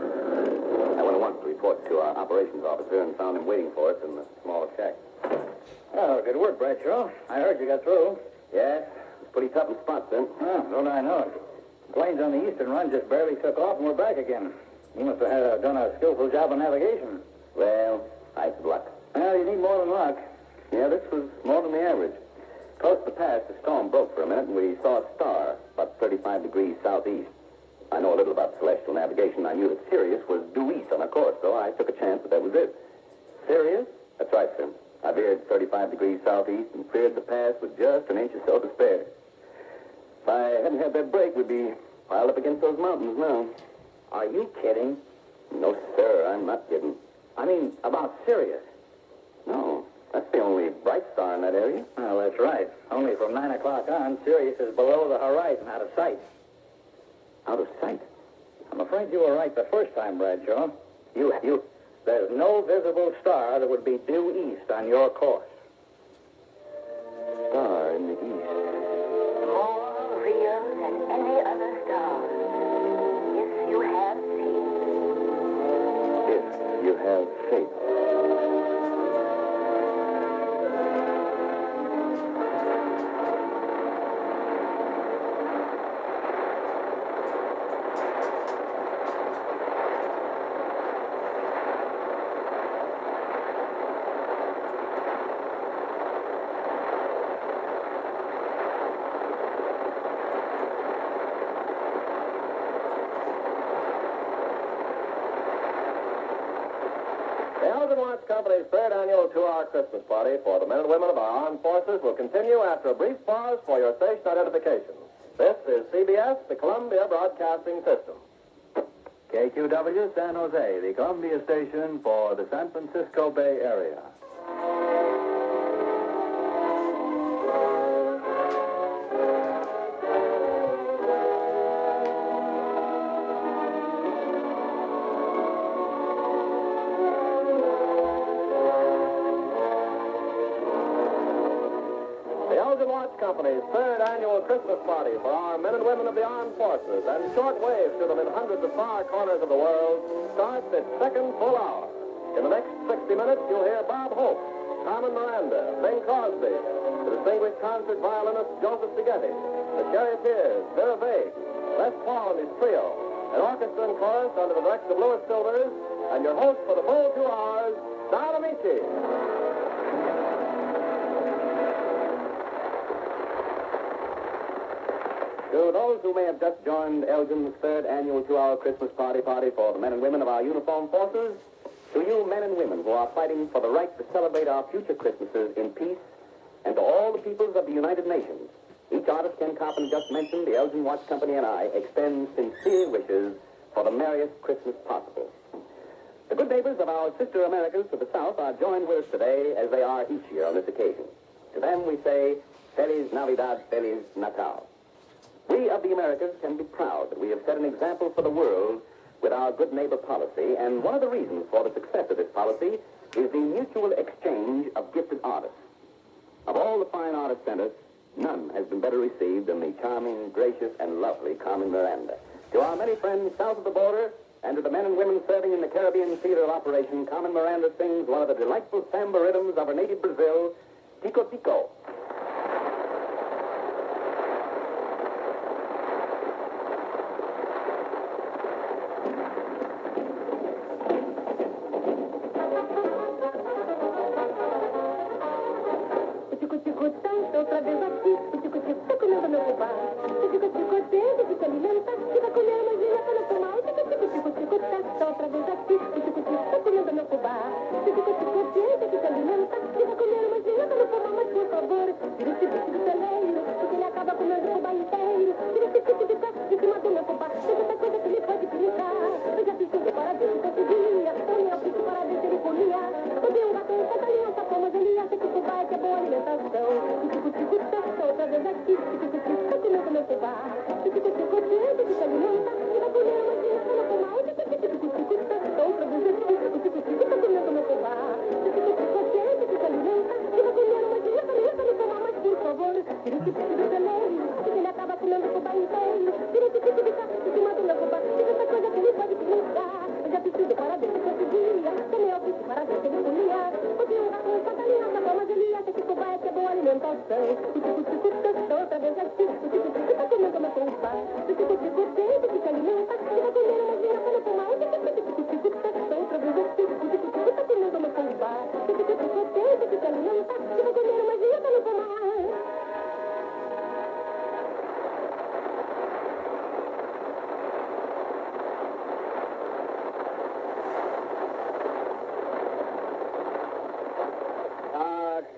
I went at once to report to our operations officer and found him waiting for us in the small shack. Oh, good work, Bradshaw. I heard you got through. Yes, it was pretty tough in spots then. Oh, don't I know it. Planes on the eastern run just barely took off and we're back again. You must have done a skillful job of navigation. Well, I had luck. Well, you need more than luck. Yeah, this was more than the average. Close to the pass, the storm broke for a minute, and we saw a star about 35 degrees southeast. I know a little about celestial navigation. I knew that Sirius was due east on our course, so I took a chance that was it. Serious? That's right, sir. I veered 35 degrees southeast and cleared the pass with just an inch or so to spare. If I hadn't had that break, we'd be piled up against those mountains now. Are you kidding? No, sir, I'm not kidding. I mean, about Sirius. No, that's the only bright star in that area. Well, that's right. Only from 9 o'clock on, Sirius is below the horizon, out of sight. Out of sight? I'm afraid you were right the first time, Bradshaw. There's no visible star that would be due east on your course. Star in the east. More real than any other star. If you have faith. If you have faith. The Elgin Watch Company's third annual 2-hour Christmas party for the men and women of our armed forces will continue after a brief pause for your station identification. This is CBS, the Columbia Broadcasting System. KQW San Jose, the Columbia station for the San Francisco Bay Area. The Elgin Watch Company's third annual Christmas party for our men and women of the armed forces and shortwave to them in hundreds of far corners of the world starts its second full hour. In the next 60 minutes, you'll hear Bob Hope, Carmen Miranda, Bing Crosby, the distinguished concert violinist Joseph Spaghetti, the charioteers, Vera Vague, Les Paul and his trio, an orchestra and chorus under the direction of Louis Silvers, and your host for the full 2 hours, Don Amici. To those who may have just joined Elgin's third annual 2-hour Christmas party for the men and women of our uniformed forces, to you men and women who are fighting for the right to celebrate our future Christmases in peace, and to all the peoples of the United Nations, each artist Ken Carpenter just mentioned, the Elgin Watch Company and I extend sincere wishes for the merriest Christmas possible. The good neighbors of our sister Americas to the south are joined with us today as they are each year on this occasion. To them we say, Feliz Navidad, Feliz Natal. We of the Americas can be proud that we have set an example for the world with our good neighbor policy, and one of the reasons for the success of this policy is the mutual exchange of gifted artists. Of all the fine artists sent us, none has been better received than the charming, gracious, and lovely Carmen Miranda. To our many friends south of the border, and to the men and women serving in the Caribbean theater of operation, Carmen Miranda sings one of the delightful samba rhythms of her native Brazil, Tico Tico.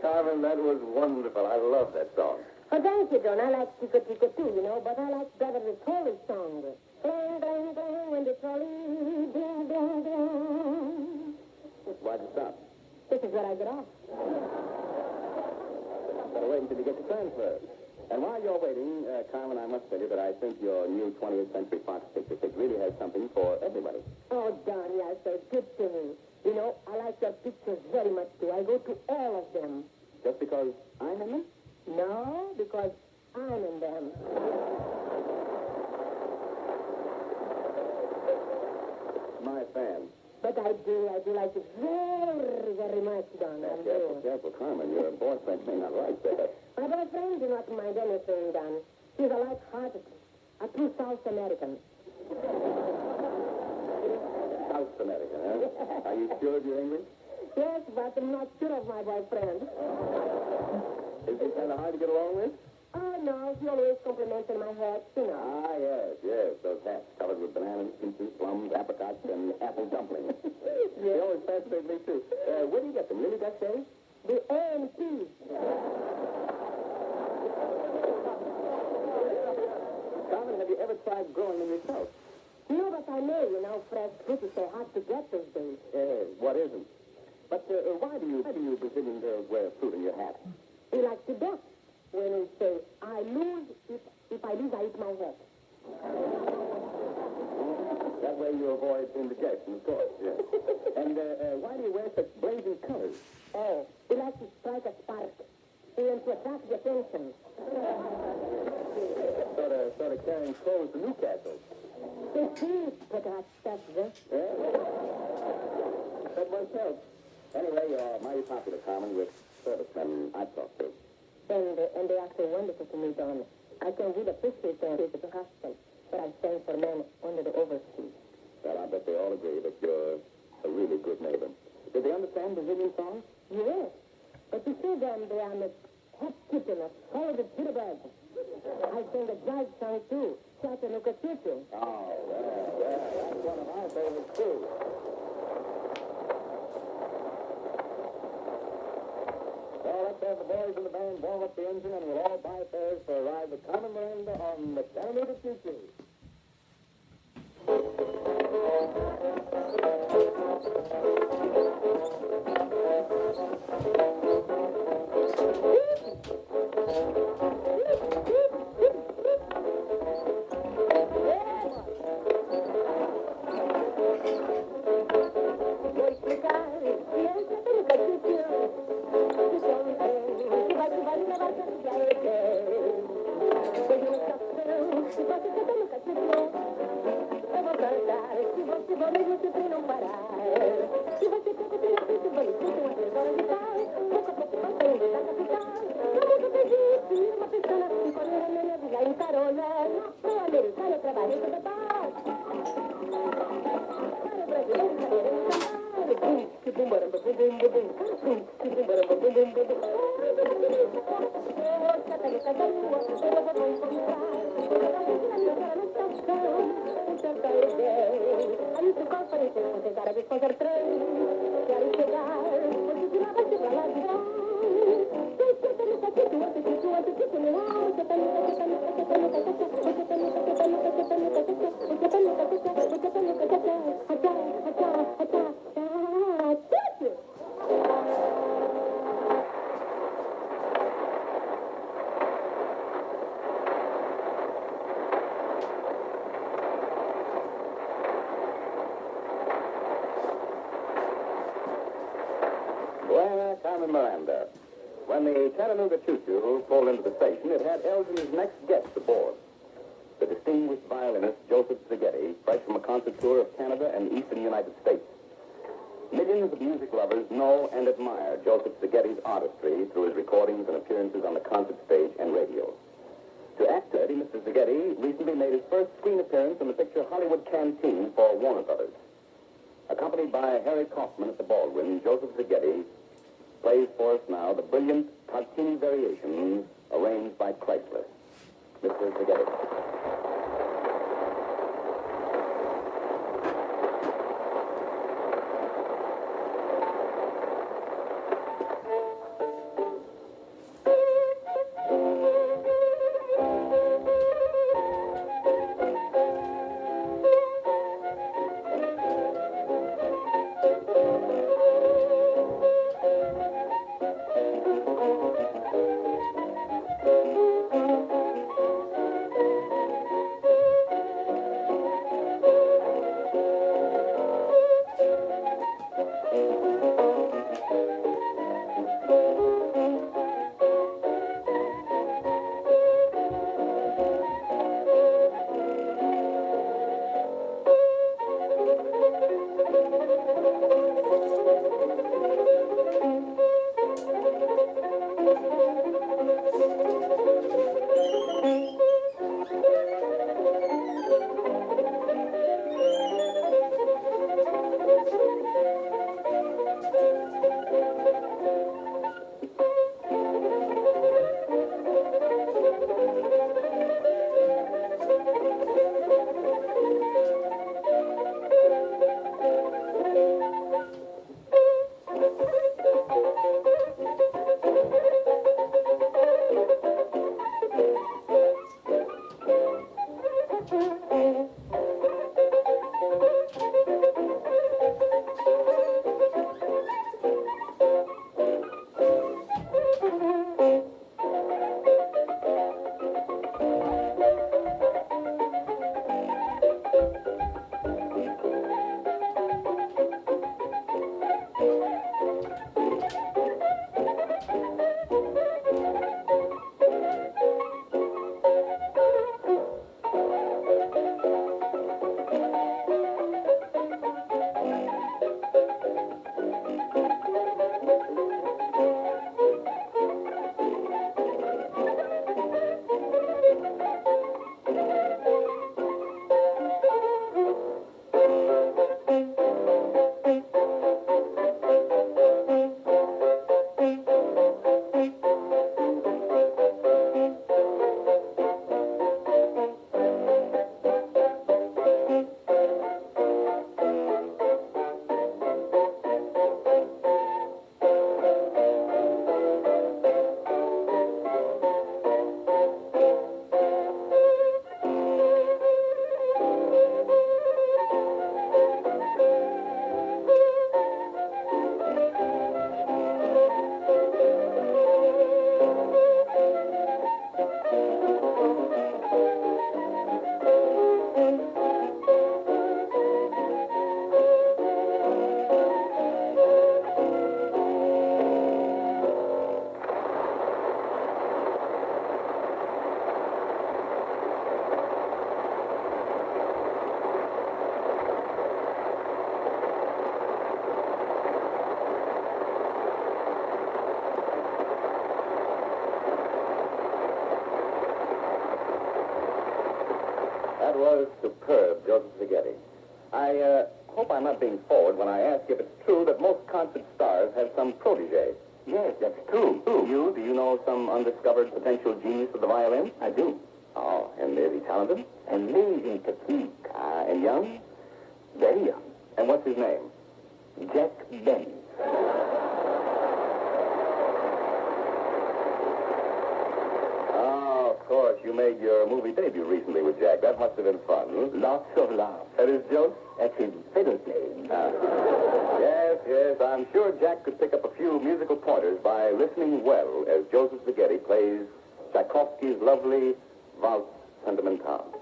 Carmen, that was wonderful. I love that song. Oh, thank you, Don. I like Tico Tico too, you know, but I like better the trolley song. Bling, bling, bling, when the trolley, ding, ding, ding. Why'd you stop? This is where I get off. Better wait until you get the transfer. And while you're waiting, Carmen, I must tell you that I think your new 20th Century Fox picture really has something for everybody. Oh, Don, yes, so good to me. You know, I like your pictures very much, too. I go to all of them. Just because I'm in them? No, because I'm in them. My fan. But I do like it very, very much, Don. I do. Careful, Carmen. Your boyfriend may not like that. My boyfriend do not mind anything, Don. He's a light-hearted, a true South American. South American, huh? Are you sure of your English? Yes, but I'm not sure of my boyfriend. Is he kind of hard to get along with? Oh, no, he always complimenting my hats, you know. Ah, yes. Those hats covered with bananas, peaches, plums, apricots, and apple dumplings. They always fascinate me, too. Where do you get them? Lily Dutch, The A&P. Carmen, have you ever tried growing them yourself? No, but I know, fresh fruit is so hard to get these days. What isn't? But why do you Brazilians wear fruit in your hat? He likes to bet. When he say, I lose, if I lose, I eat my head. That way you avoid indigestion, of course. Yes. And why do you wear such blazing colors? Oh, he likes to strike a spark. He wants to attract the attention. Sort of carrying clothes to Newcastle. But that's this. That myself. Anyway, you're mighty popular, Carmen, with servicemen I talk to. And they are so wonderful to me, Don. I can read a picture at the hospital, but I stand for men under the overseas. Well, I bet they all agree that you're a really good neighbor. Do they understand Brazilian songs? Yes. But you see them, they are hot kitchen, all of the jitterbug. I sing a jive song, too. Chattanooga Choo-Choo. Oh, well, that's one of my favorites, too. Well, let's have the boys in the band warm up the engine, and we'll all buy fares for a ride with Carmen Miranda on the Chattanooga Choo-Choo. Well, Carmen Miranda. When the Chattanooga Choo-Choo pulled into the station, it had Elgin's next guest aboard. The distinguished violinist Joseph Zaghetti, fresh from a concert tour of Canada and eastern United States. Millions of music lovers know and admire Joseph Zaghetti's artistry through his recordings and appearances on the concert stage and radio. To act steady, Mr. Zaghetti recently made his first screen appearance in the picture Hollywood Canteen for Warner Brothers. Accompanied by Harry Kaufman at the Baldwin, Joseph Zaghetti plays for us now the brilliant Tartini Variations arranged by Chrysler. Mr. Zaghetti. was superb, Joseph Spaghetti. I hope I'm not being forward when I ask if it's true that most concert stars have some protege. Yes, that's true. Do you know some undiscovered potential genius of the violin? I do. Oh, and is he talented? Amazing technique. And young? Very young. And what's his name? Jack Benny. Oh, of course. You made your movie debut recently with Jack. That must have been fun. Lots of laughs. That is joke? That's his fiddle playing. Yes. I'm sure Jack could pick up a few musical pointers by listening well as Joseph Spaghetti plays Tchaikovsky's lovely Valse Sentimentale.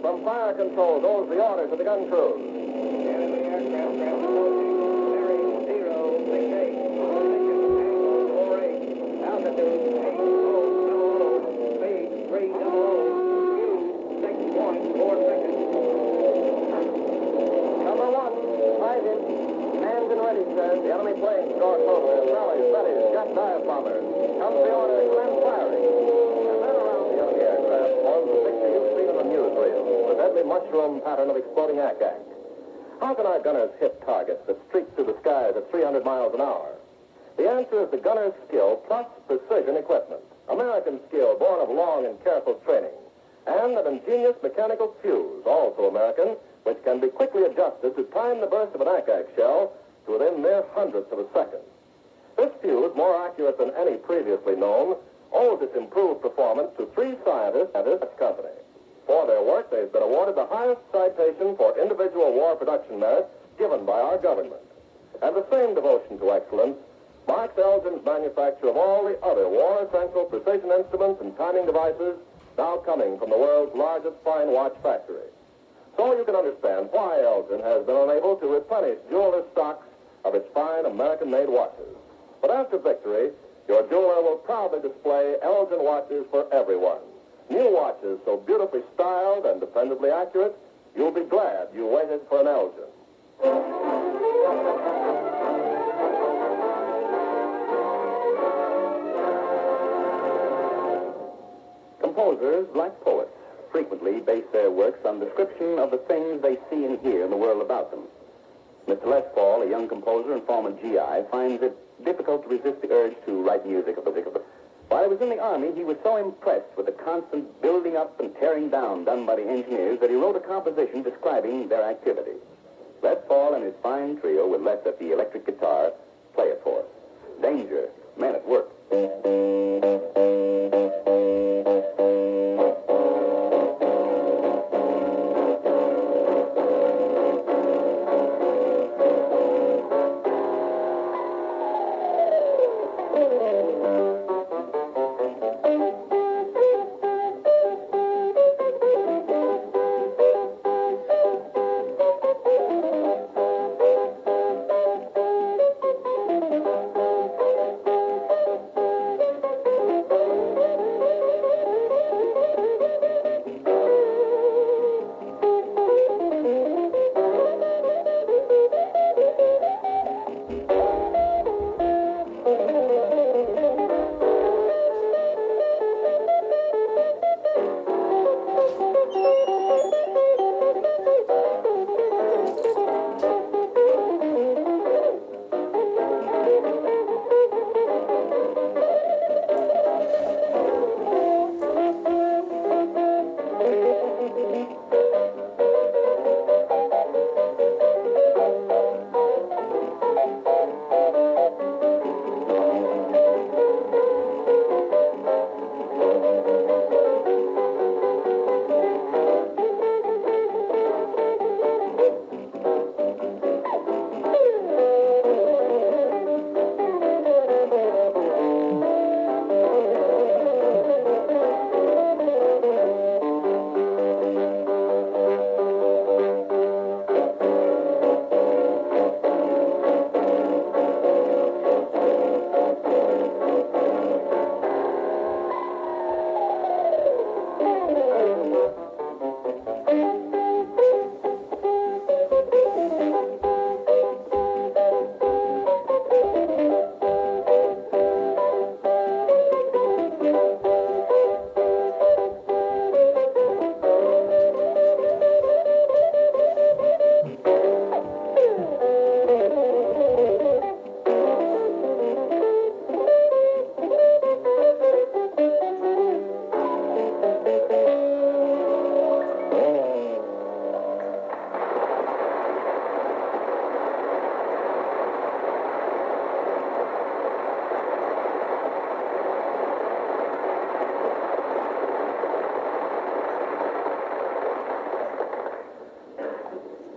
From fire control goes the order to the gun crews. Enemy aircraft approaching. Bearing 068. Position angle 48. Altitude 8000. Speed 300. View 6.4 seconds. Number one, 5 inch. Manned and ready, sir. The enemy plane score total is rallies, Betty's, jet dive bombers. Comes the order to commence firing. And then around the enemy aircraft forms the picture you've seen on the newsreel. The deadly mushroom pattern of exploding ack-ack. How can our gunners hit targets that streak through the skies at 300 miles an hour? The answer is the gunner's skill plus precision equipment. American skill born of long and careful training. And an ingenious mechanical fuse, also American, which can be quickly adjusted to time the burst of an ack-ack shell to within mere hundredths of a second. This fuse, more accurate than any previously known, owes its improved performance to 3 scientists at this company. For their work, they've been awarded the highest citation for individual war production merit given by our government. And the same devotion to excellence marks Elgin's manufacture of all the other war-essential precision instruments and timing devices now coming from the world's largest fine watch factory. So you can understand why Elgin has been unable to replenish jeweler's stocks of its fine American-made watches. But after victory, your jeweler will proudly display Elgin watches for everyone. New watches so beautifully styled and dependably accurate, you'll be glad you waited for an Elgin. Composers, like poets, frequently base their works on description of the things they see and hear in the world about them. Mr. Les Paul, a young composer and former GI, finds it difficult to resist the urge to write music. While he was in the Army, he was so impressed with the constant building up and tearing down done by the engineers that he wrote a composition describing their activity. Les Paul and his fine trio, with Les at the electric guitar, play it for us. Danger, men at work.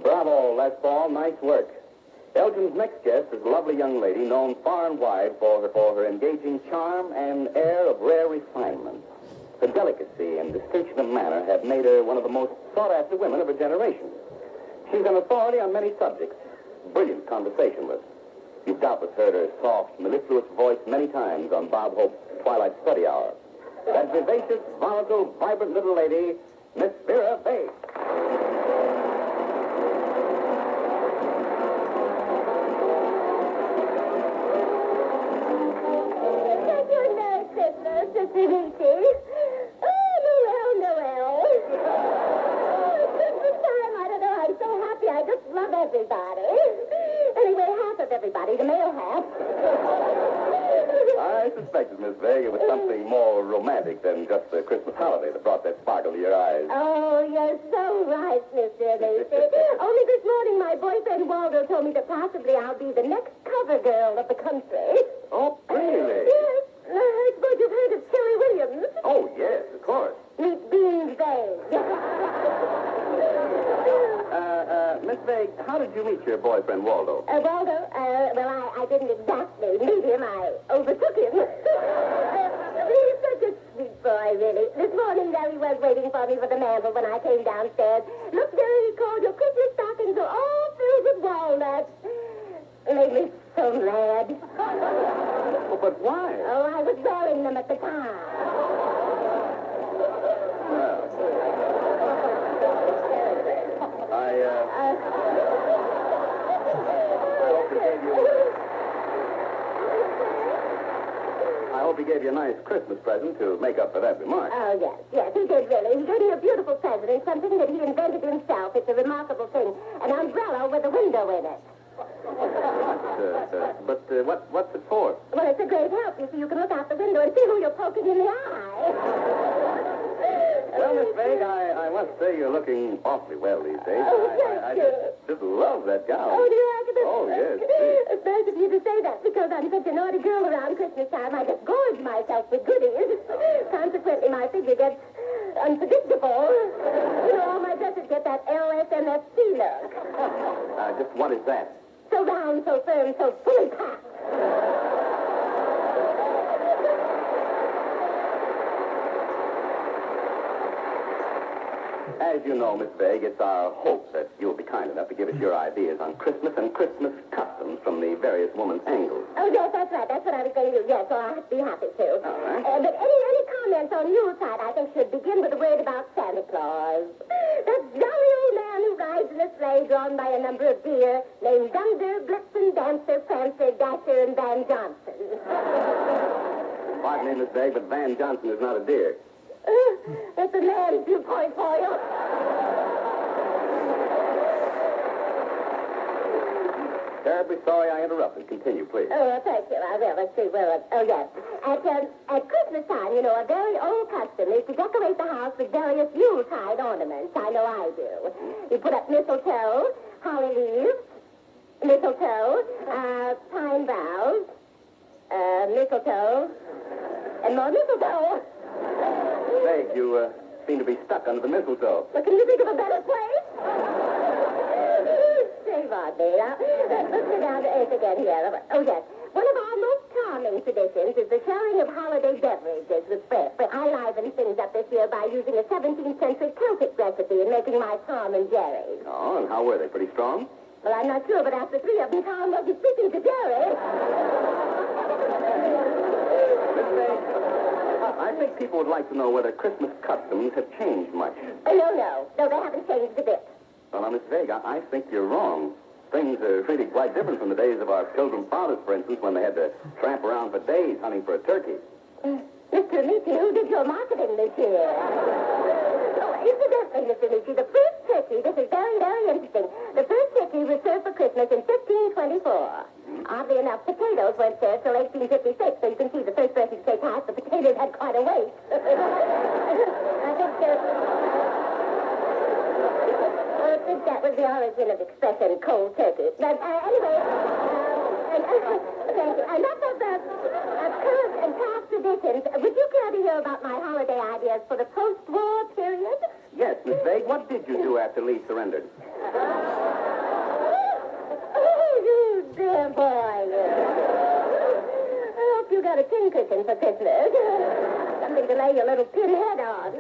Bravo, Les Paul. Nice work. Elgin's next guest is a lovely young lady known far and wide for her engaging charm and air of rare refinement. Her delicacy and distinction of manner have made her one of the most sought-after women of her generation. She's an authority on many subjects, brilliant conversationalist. You've doubtless heard her soft, mellifluous voice many times on Bob Hope's Twilight Study Hour. That vivacious, volatile, vibrant little lady, Miss Vera Bates. Sister Lucy. Oh, Noel. Christmas time, I don't know, I'm so happy. I just love everybody. Anyway, half of everybody, the male half. I suspected, Miss Veg, it was something more romantic than just the Christmas holiday that brought that sparkle to your eyes. Oh, you're so right, Mr. Lucy. Only this morning, my boyfriend Waldo told me that possibly I'll be the next cover girl of the country. Oh, really? Yes. I suppose you've heard of Terry Williams. Oh, yes, of course. Meet Beans Bay. Miss Veg, how did you meet your boyfriend, Waldo? Waldo, well, I didn't exactly meet him. I overtook him. He's such a sweet boy, really. This morning, there he was waiting for me for the mantel when I came downstairs. Look, there he called, your Christmas stockings are all filled with walnuts. It made me so mad. Oh, but why? Oh, I was wearing them at the time. I hope he gave you a nice Christmas present to make up for that remark. Oh, yes, he did really. He gave me a beautiful present and something that he invented himself. It's a remarkable thing. An umbrella with a window in it. What's it for? Well, it's a great help. You see, you can look out the window and see who you're poking in the eye. Well, Miss Vague, I must say you're looking awfully well these days. Oh, I just love that gown. Oh, do you like it? Oh, yes. It's nice of you to say that because I'm such a naughty girl around Christmas time. I just gorge myself with goodies. Consequently, my figure gets unpredictable. You know, all my dresses get that LSMFC look. Just what is that? So round, so firm, so fully packed. As you know, Miss Vague, it's our hope that you'll be kind enough to give us your ideas on Christmas and Christmas customs from the various woman's angles. Oh, yes, that's right. That's what I was going to do. Yes, so I'd be happy to. All right. But any comments on Yuletide, I think, should begin with a word about Santa Claus. That jolly old man who rides in a sleigh drawn by a number of deer named Dunder, Blitzen, Dancer, Prancer, Dasher, and Van Johnson. Pardon me, Miss Vague, but Van Johnson is not a deer. That's a man's viewpoint for you. Terribly sorry I interrupted. Continue, please. Oh, thank you. I will. Let's see. Well, yes. At Christmas time, you know, a very old custom is to decorate the house with various Yuletide ornaments. I know I do. You put up mistletoe, holly leaves, mistletoe, pine boughs, mistletoe, and more mistletoe. Vague, you seem to be stuck under the mistletoe. But can you think of a better place? Save on me. Now, let's go down to earth again here. Oh, yes. One of our most charming traditions is the sharing of holiday beverages with friends. But I livened things up this year by using a 17th century Celtic recipe and making my Tom and Jerry. Oh, and how were they? Pretty strong? Well, I'm not sure, but after 3 of them, Tom wasn't speaking to Jerry. Miss Vague, I think people would like to know whether Christmas customs have changed much. Oh, no, they haven't changed a bit. Well, now, Miss Vague, I think you're wrong. Things are really quite different from the days of our pilgrim fathers, for instance, when they had to tramp around for days hunting for a turkey. Mr. Amici, who did your marketing this year? Oh, incidentally, Mr. Amici, the first turkey, this is very, very interesting. The first turkey was served for Christmas in 1524. Oddly enough, potatoes weren't served till 1856, so you can see the first person to take half the potatoes had quite a weight. I think that was the origin of the expression cold turkey. But anyway, thank you. Enough of the current and past traditions. Would you care to hear about my holiday ideas for the post-war period? Yes, Miss Vague, what did you do after Lee surrendered? Oh, you dear boy. I hope you got a tin cushion for Christmas. Something to lay your little tin head on.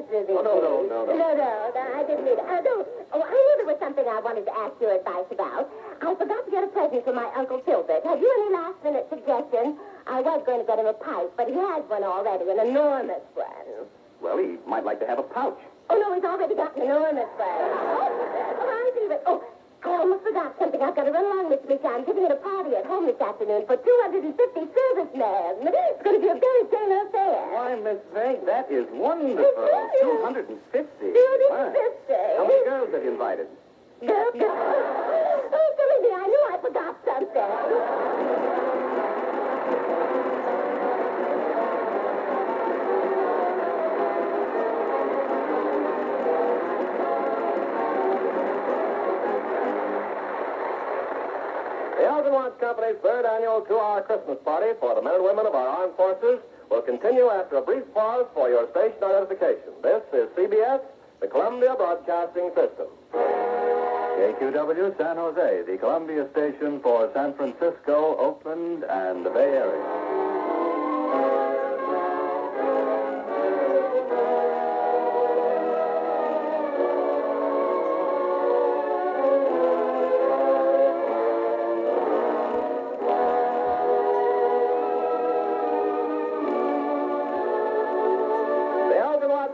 No, I didn't mean it. I knew there was something I wanted to ask your advice about. I forgot to get a present for my Uncle Filbert. Have you any last-minute suggestions? I was going to get him a pipe, but he has one already, an enormous one. Well, he might like to have a pouch. Oh, no, he's already got an enormous one. I see it. Oh, I almost forgot something. I've got to run along, Mr. Mitchell. I'm giving a party at home this afternoon for 250 servicemen. It's going to be a very stellar affair. Why, Miss Vague, that is wonderful. 250. 250. How many girls have you invited? Girls? Oh, silly me, I knew I forgot something. The Elgin Watch Company's third annual 2-hour Christmas party for the men and women of our armed forces will continue after a brief pause for your station identification. This is CBS, the Columbia Broadcasting System. KQW San Jose, the Columbia station for San Francisco, Oakland, and the Bay Area.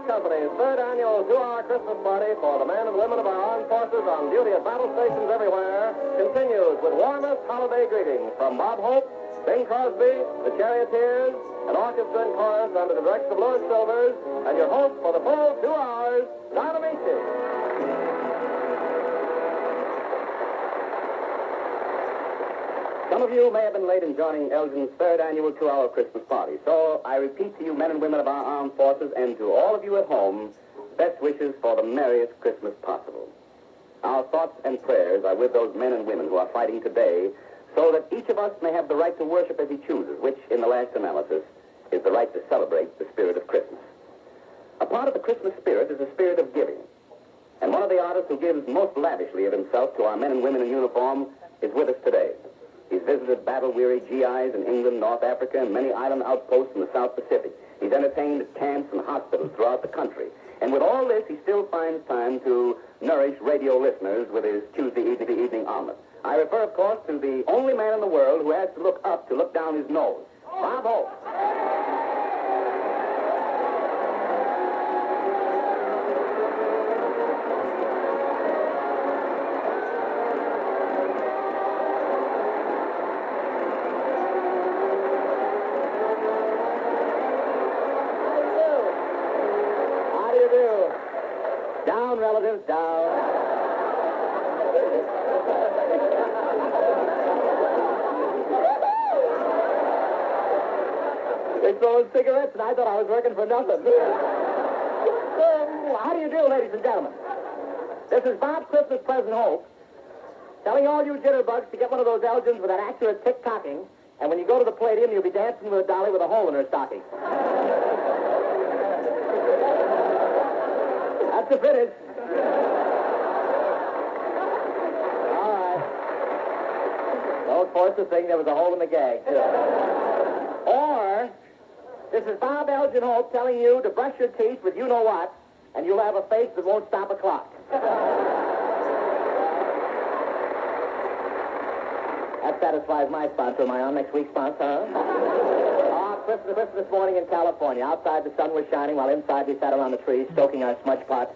Company's third annual 2-hour Christmas party for the men and women of our armed forces on duty at battle stations everywhere continues with warmest holiday greetings from Bob Hope, Bing Crosby, the Charioteers, an orchestra and chorus under the direction of Louis Silvers, and your host for the full 2 hours, Don Amici. Some of you may have been late in joining Elgin's third annual 2-hour Christmas party. So I repeat to you, men and women of our armed forces, and to all of you at home, best wishes for the merriest Christmas possible. Our thoughts and prayers are with those men and women who are fighting today so that each of us may have the right to worship as he chooses, which, in the last analysis, is the right to celebrate the spirit of Christmas. A part of the Christmas spirit is the spirit of giving. And one of the artists who gives most lavishly of himself to our men and women in uniform is with us today. He's visited battle-weary GIs in England, North Africa, and many island outposts in the South Pacific. He's entertained at camps and hospitals throughout the country. And with all this, he still finds time to nourish radio listeners with his Tuesday evening omelet. I refer, of course, to the only man in the world who has to look up to look down his nose, Bob Hope. Down, relatives, down. They throwing cigarettes, and I thought I was working for nothing. How do you do, ladies and gentlemen? This is Bob's Christmas present Hope, telling all you jitterbugs to get one of those Elgins with that accurate tick-tocking, and when you go to the Palladium, you'll be dancing with a dolly with a hole in her stocking. That's the finish. All right. Don't force the thing. There was a hole in the gag, too. Or, this is Bob Elgin Hope telling you to brush your teeth with you-know-what, and you'll have a face that won't stop a clock. That satisfies my sponsor. Am I on next week's sponsor, huh? Christmas morning in California. Outside the sun was shining while inside we sat around the trees stoking our smudge pot.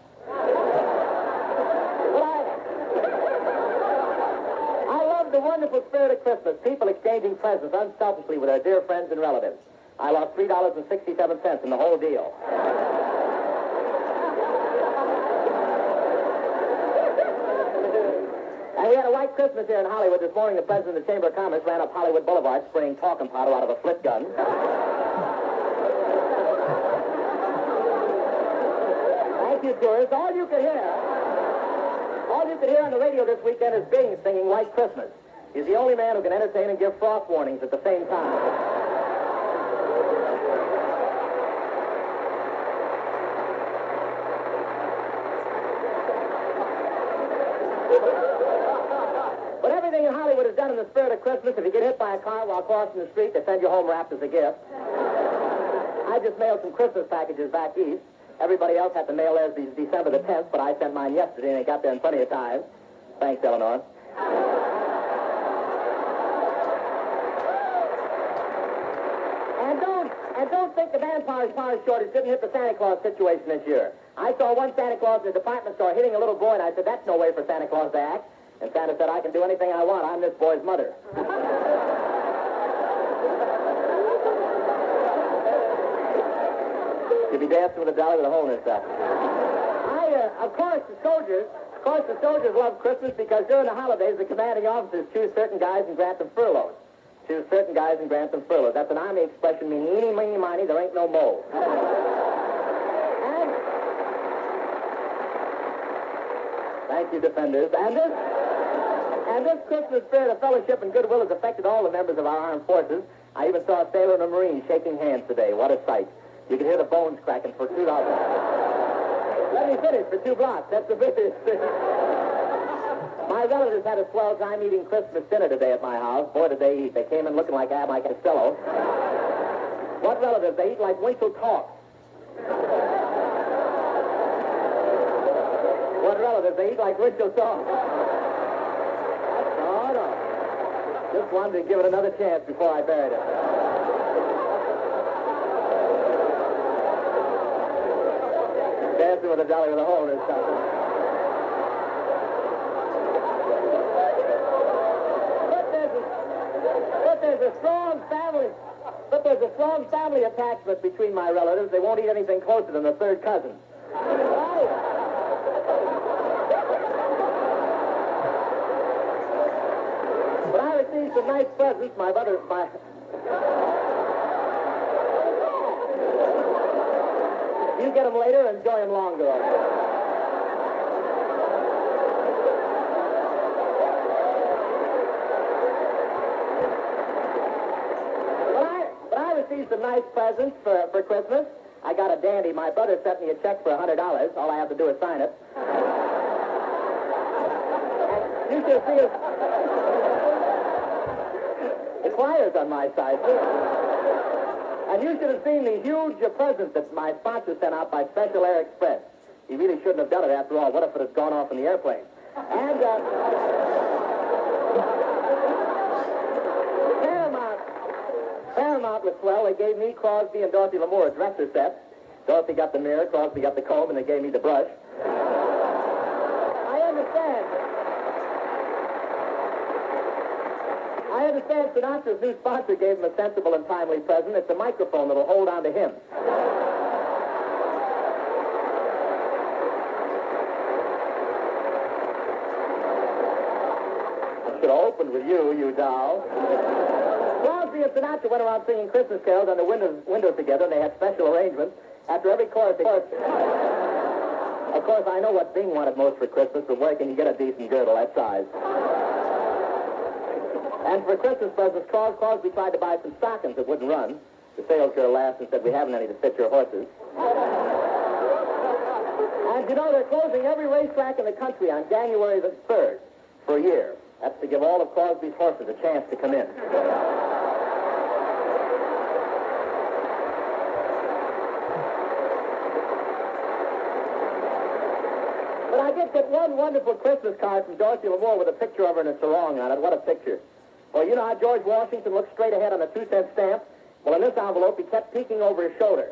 I love the wonderful spirit of Christmas. People exchanging presents unselfishly with their dear friends and relatives. I lost $3.67 in the whole deal. And we had a white Christmas here in Hollywood. This morning, the president of the Chamber of Commerce ran up Hollywood Boulevard spraying talcum powder out of a flit gun. Thank you, tourists. All you could hear on the radio this weekend is Bing singing White Christmas. He's the only man who can entertain and give frost warnings at the same time. But everything in Hollywood is done in the spirit of Christmas. If you get hit by a car while crossing the street, they send you home wrapped as a gift. I just mailed some Christmas packages back east. Everybody else had to mail theirs December the 10th, but I sent mine yesterday, and they got there in plenty of time. Thanks, Eleanor. And don't think the manpower shortage didn't hit the Santa Claus situation this year. I saw one Santa Claus in the department store hitting a little boy, and I said, that's no way for Santa Claus to act. And Santa said, I can do anything I want. I'm this boy's mother. You'll be dancing with a dolly with a hole in her stuff. Of course, the soldiers love Christmas because during the holidays, the commanding officers choose certain guys and grant them furloughs. Choose certain guys and grant them furloughs. That's an Army expression meaning eeny, meeny, miny, there ain't no mo. Thank you, defenders. And this Christmas spirit of fellowship and goodwill has affected all the members of our armed forces. I even saw a sailor and a Marine shaking hands today. What a sight. You can hear the bones cracking for $2. Let me finish for 2 blocks. That's the finish. My relatives had a swell time eating Christmas dinner today at my house. Boy, did they eat. They came in looking like Abbott Costello. What relatives? They eat like Winkle talk. What relatives? They eat like Winkle talk. Oh, no. Just wanted to give it another chance before I buried it. Dancing with a dolly with a hole in his stocking. But there's a strong family attachment between my relatives. They won't eat anything closer than the third cousin. But I received some nice presents. You get them later and enjoy them longer. But I received some nice presents for Christmas. I got a dandy. My brother sent me a check for $100. All I have to do is sign it. And you should see the choir's on my side, too. And you should have seen the huge present that my sponsor sent out by Special Air Express. He really shouldn't have done it after all. What if it had gone off in the airplane? And Paramount was swell. They gave me, Crosby, and Dorothy Lamour a dresser set. Dorothy got the mirror, Crosby got the comb, and they gave me the brush. I understand Sinatra's new sponsor gave him a sensible and timely present. It's a microphone that'll hold on to him. I should have opened with you doll. Crosby and Sinatra went around singing Christmas carols under windows together, and they had special arrangements. After every chorus, of course, I know what Bing wanted most for Christmas, but where can you get a decent girdle that size? And for Christmas presents, Crosby tried to buy some stockings that wouldn't run. The sales girl laughed and said, "We haven't any to fit your horses." And you know, they're closing every racetrack in the country on January the 3rd for a year. That's to give all of Crosby's horses a chance to come in. But I did get one wonderful Christmas card from Dorothy Lamour with a picture of her in a sarong on it. What a picture. Well, you know how George Washington looked straight ahead on a 2-cent stamp? Well, in this envelope, he kept peeking over his shoulder.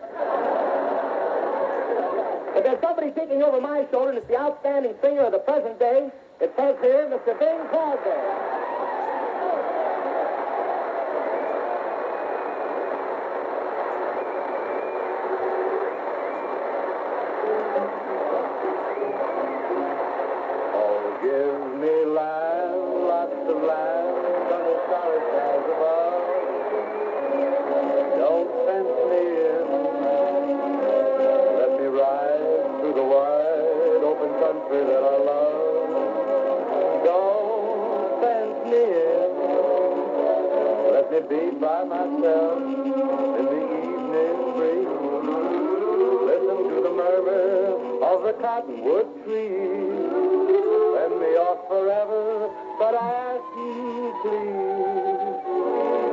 If there's somebody peeking over my shoulder, and it's the outstanding singer of the present day, it says here, Mr. Bing Crosby. Oh, give me land, lots of land, on the solid skies above. Don't fence me in. Let me ride through the wide open country that I love. Don't fence me in. Let me be by myself in the evening breeze. Listen to the murmur of the cottonwood trees. Send me off forever, but I ask you please,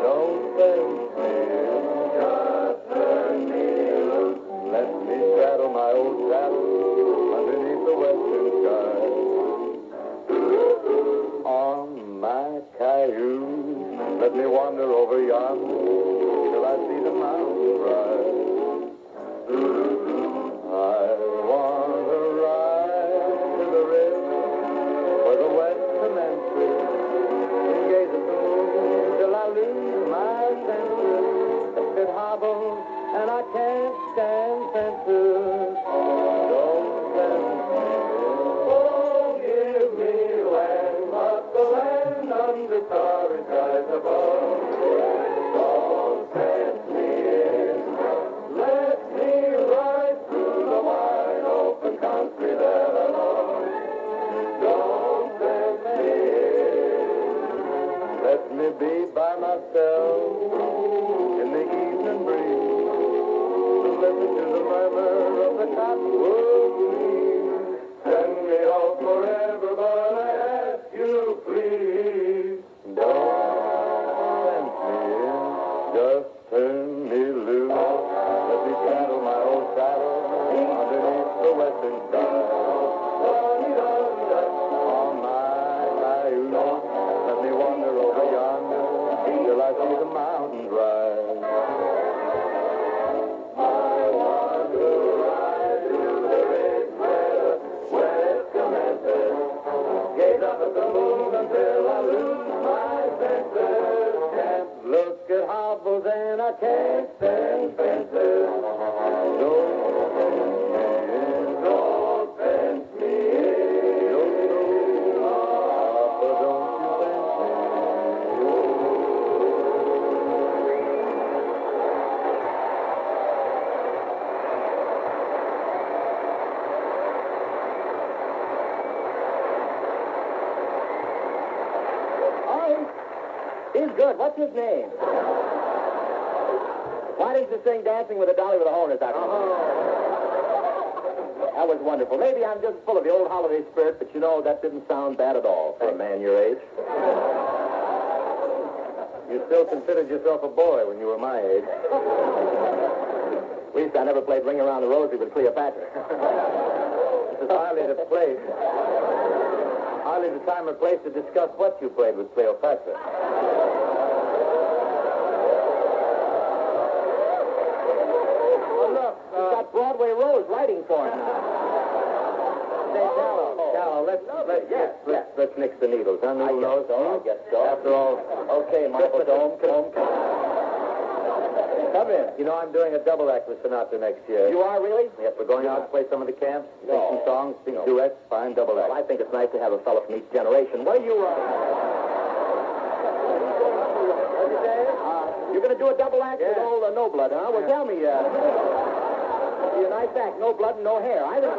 don't fence me in. Just turn me loose. Let me saddle my old saddle underneath the western sky. On my cayuse, let me wander over yonder till I see the mountains rise. I want to ride to the river where the west commences and gaze at the moon till I lose my senses. It hobbles and I can't stand fences. Don't fence me in. Oh, give me land, but the land under starry skies above. Don't fence me in. Let me ride through the wide open country that I love. Don't fence me in. Let me be by myself in the evening breeze. Listen to the murmur of the cottonwood trees. Send me off forever, but I ask you please, don't fence me in. Just turn me loose. Let me saddle my old saddle underneath the western sky. On my cayuse, let me wander over yonder till I see the mountains rise. I want to ride to the river. marbles and a cakes and fences. Don't fence me in. Papa, don't you fence me He's good. What's his name? Why didn't you sing Dancing with a Dolly with a Horn this afternoon? That was wonderful. Maybe I'm just full of the old holiday spirit, but you know, that didn't sound bad at all for a man your age. You still considered yourself a boy when you were my age. At least I never played Ring Around the Rosie with Cleopatra. This is hardly the place. Hardly the time or place to discuss what you played with Cleopatra. Oh, look, he's got Broadway Rose writing for him now. Say, Callow, let's nix the needles, huh? Noodle nose? I guess so. After all, Okay, Michael Dome, come in. you know, I'm doing a double act with Sinatra next year. You are really? Yes, we're going out to play some of the camps, sing some songs, sing duets, fine double act. Well, I think it's nice to have a fellow from each generation. What are you, you're going to do a double act with old No Blood, huh? Well, tell me, you're a nice act, no blood and no hair. I think...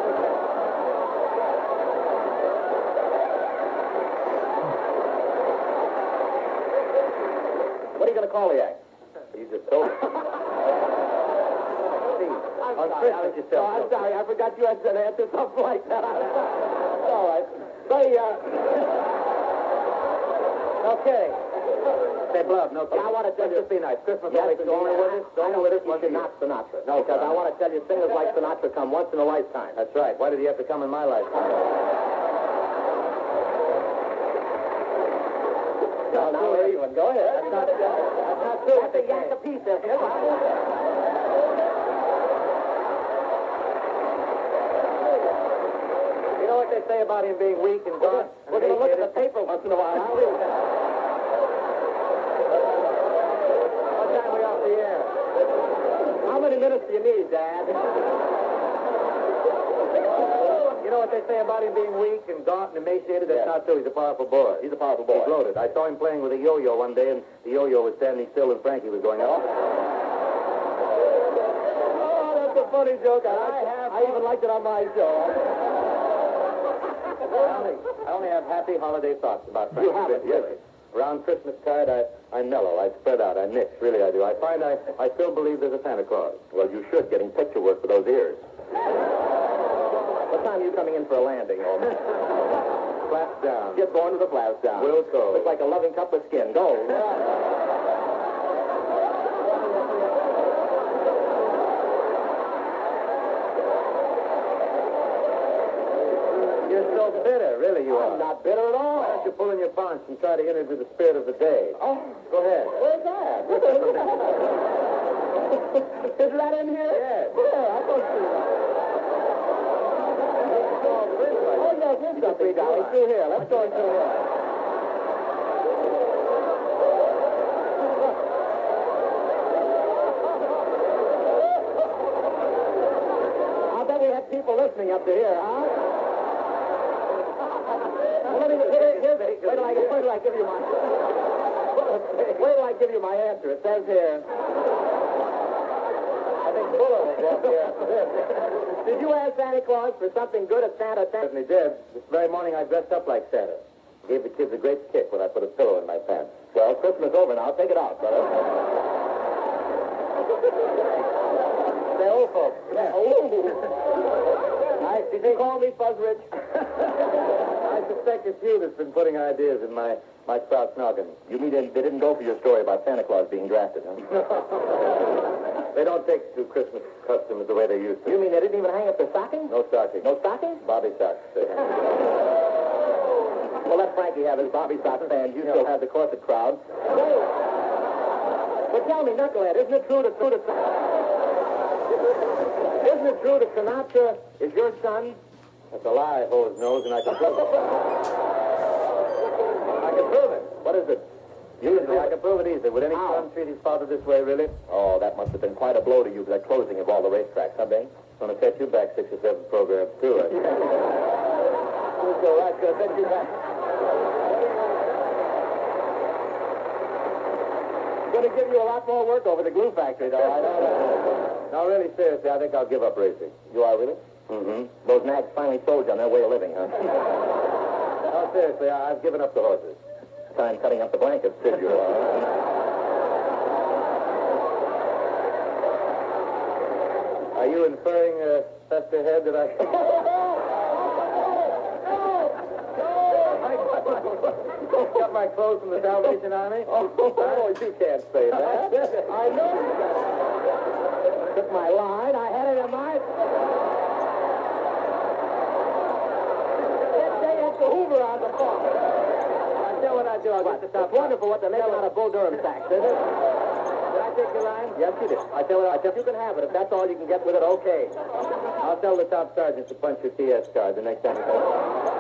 What are you going to call the act? You just told me. I'm sorry. I forgot you had to answer something like that. All right. Say, okay. Say, Blood, no kidding. I want to tell you... Just be nice. Christmas Yes, only with us. I don't think you should not Sinatra. No, because I want to tell you, singers like Sinatra come once in a lifetime. That's right. Why did he have to come in my lifetime? No, now we're even. Go ahead. That's not true. That's a yank a piece there. You know what they say about him being weak and gaunt? We're going to look at the paper once in a while. What time are we off the air? How many minutes do you need, Dad? You know what they say about him being weak and gaunt and emaciated? That's not true. He's a powerful boy. He's a powerful boy. He's loaded. I saw him playing with a yo-yo one day, and the yo-yo was standing still, and Frankie was going up. Oh, that's a funny joke. I even liked it on my show. I only have happy holiday thoughts about Frankie. You have it, yes. really? Around Christmas tide, I mellow. I spread out. I mix. Really, I do. I find I still believe there's a Santa Claus. Well, you should, getting picture work for those ears. What time are you coming in for a landing, Holmes? Flaps down. Get going with the flaps down. Will go. Looks like a loving cup of skin. Go. You're so bitter, really, you are. I'm not bitter at all. Why don't you pull in your paunch and try to enter into the spirit of the day? Oh. Go ahead. Where's that? Is that in here? Yes. Yeah, I don't see that. Oh, yes, there's something going through here. Let's go through here. I'll bet we had people listening up to here, huh? Well, let me, here, wait till I give you my... Wait till I give you my answer. It says here... I think Buller will go up here after this. Did you ask Santa Claus for something good at Santa? Certainly did. This very morning I dressed up like Santa. Gave the kids a great kick when I put a pillow in my pants. Well, Christmas over now. Take it out, brother. They're old folks. Yeah. Oh. Nice. Did you call me Fuzzrich? I suspect it's you that's been putting ideas in my sprout's noggin. You mean they didn't go for your story about Santa Claus being drafted, huh? They don't take to Christmas customs the way they used to. You mean they didn't even hang up their stockings? No stocking. No stockings? Bobby socks. Well, let Frankie have his Bobby sock band. You still have the corset crowd. Hey. But tell me, Knucklehead, isn't it true that Sinatra is your son? That's a lie, hose nose, and I can prove it. I can prove it. What is it? Usually I can prove it easily. Would any son treat his father this way, really? Oh, that must have been quite a blow to you, that closing of all the racetracks, huh, Bing? It's going to set you back 6 or 7 programs, too. I think. So that's going to set you back. Going to give you a lot more work over the glue factory, though. I know that. No, really, seriously, I think I'll give up racing. You are really? Mm-hmm. Those nags finally sold you on their way of living, huh? No, seriously, I've given up the horses. Time cutting up the blankets, did you? Are you inferring, Fester Head, that I... got my clothes from the Salvation Army? Oh, you can't say that. I know you can't. Took my line. I had it in mind. They had the Hoover on the phone. I tell what I do. I'll get the top. It's wonderful what they're making out of Bull Durham sacks, isn't it? Did I take your line? Yes, you did. I tell you can have it. If that's all you can get with it, okay. I'll tell the top sergeant to punch your TS card the next time he comes.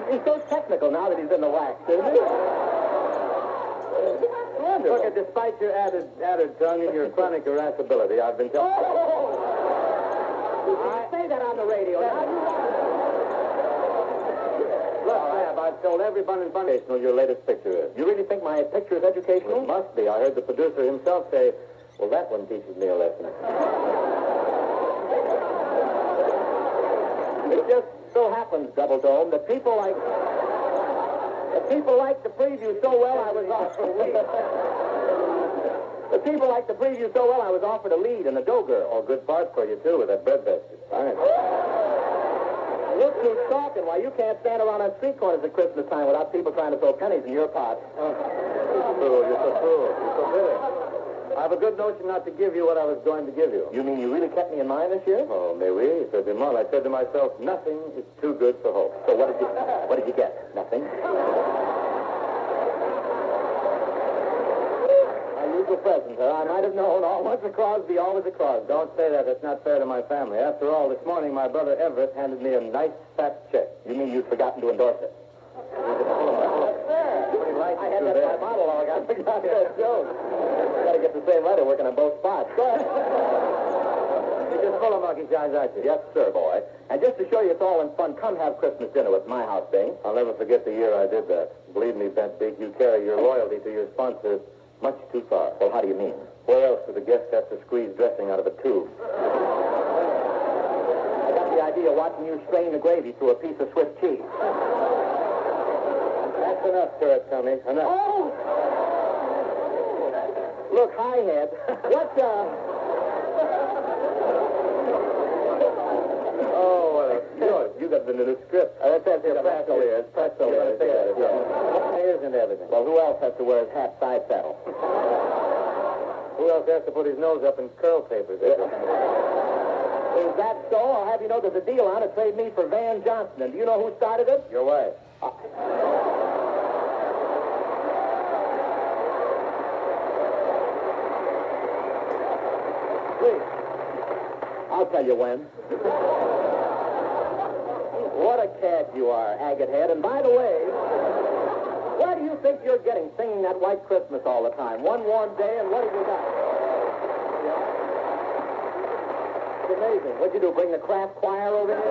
He's so technical now that he's in the wax, isn't he? Wonderful. Look, despite your added tongue and your chronic irascibility, I've been telling you. I say that on the radio. Look, Rab, I've told every bun and educational your latest picture is. You really think my picture is educational? It must be. I heard the producer himself say, well, that one teaches me a lesson. It just so happens, Double Dome, that people like the preview so well I was offered a lead. The people like the preview so well I was offered a lead in the Dough Girl. Oh, good part for you, too, with that bread basket. Fine. Look who's talking. Why, you can't stand around on street corners at Christmas time without people trying to throw pennies in your pot. You're so cruel. You're so cruel. You're so bitter. I have a good notion not to give you what I was going to give you. You mean you really kept me in mind this year? Oh, mais oui, c'est du mal. I said to myself, nothing is too good for hope. So what did you get? Nothing? My usual present, huh? I might have known. Once a Crosby, always a Crosby. Don't say that. That's not fair to my family. After all, this morning, my brother Everett handed me a nice, fat check. You mean you'd forgotten to endorse it? I had that in my monologue. I forgot that joke. Got to get the same writer working on both spots. Go ahead. You're just full of monkey shines, aren't you? Yes, sir, boy. And just to show you it's all in fun, come have Christmas dinner at my house, Bing. I'll never forget the year I did that. Believe me, Bent Big, you carry your loyalty to your sponsor much too far. Well, how do you mean? Where else do the guests have to squeeze dressing out of a tube? I got the idea of watching you strain the gravy through a piece of Swiss cheese. That's enough, sir, Tommy. Enough. Oh! Look, Highhead, what's, You got the new script. That's your presto ears. Presto ears. Ears and everything. Well, who else has to wear his hat side saddle? Who else has to put his nose up in curl papers? Is that so? I'll have you know there's a deal on it. Trade me for Van Johnson. And do you know who started it? Your wife. Please. I'll tell you when. What a cad you are, Agate Head. And by the way, where do you think you're getting singing that White Christmas all the time? One warm day, and what have you got? It's amazing. What'd you do, bring the craft choir over here?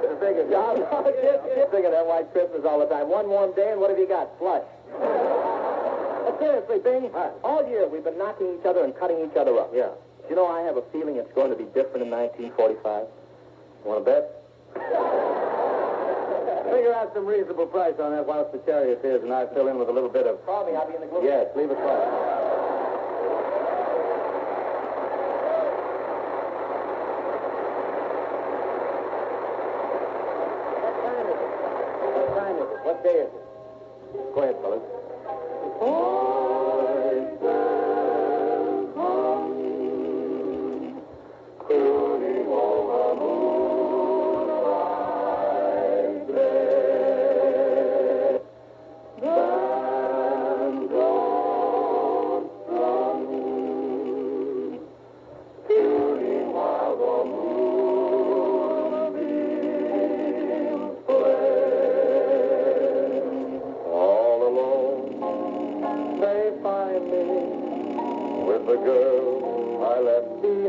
The biggest. Kids singing that White Christmas all the time. One warm day, and what have you got? Flush. But seriously, Bing, all year we've been knocking each other and cutting each other up. Yeah. You know, I have a feeling it's going to be different in 1945. Want to bet? Figure out some reasonable price on that whilst the chariot is, and I fill in with a little bit of... Call me, I'll be in the gloom. Yes, leave it quiet. What time is it? What day is it? Go ahead, fellas.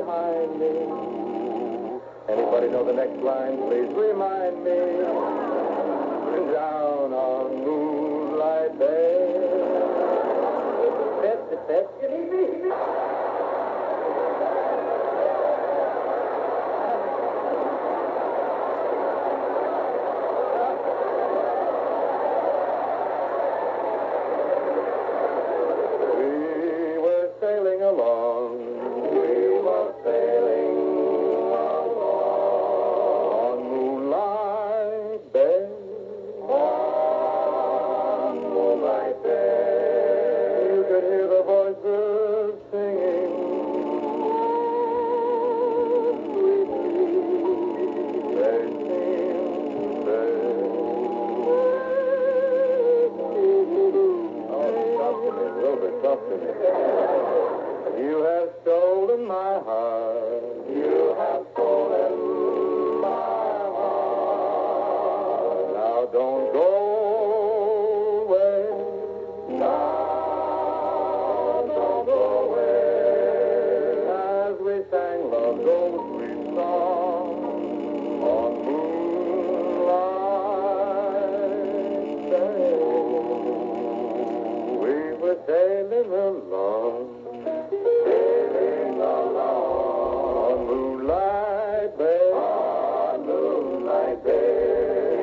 behind me. Anybody know the next line? Please remind me. Down on Moonlight Bay. It fits. You need me. We were sailing along. We were sailing along on Moonlight Bay. On Moonlight Bay. You could hear the voices singing. They seemed You have stolen my heart. You have stolen my heart. Now don't go away. Now don't go away. As we sang Love's old sweet song on Moonlight Day. We were sailing along. Sailing along on Moonlight Bay. On Moonlight Bay.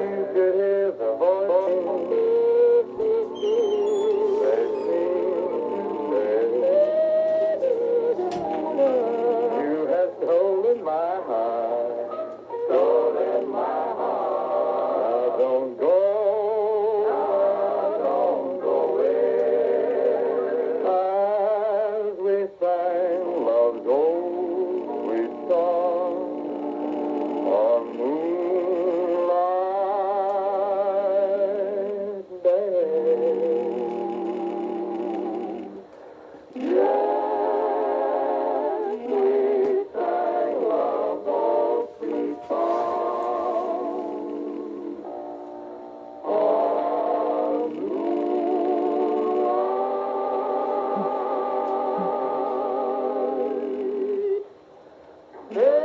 You could hear the voice. They seemed to say, you have stolen my heart. Stolen my heart. Now don't go. Now don't go away. As we sang Love's old sweet song on Moonlight Day. Yes, we sang Love's old sweet song on Moonlight Day.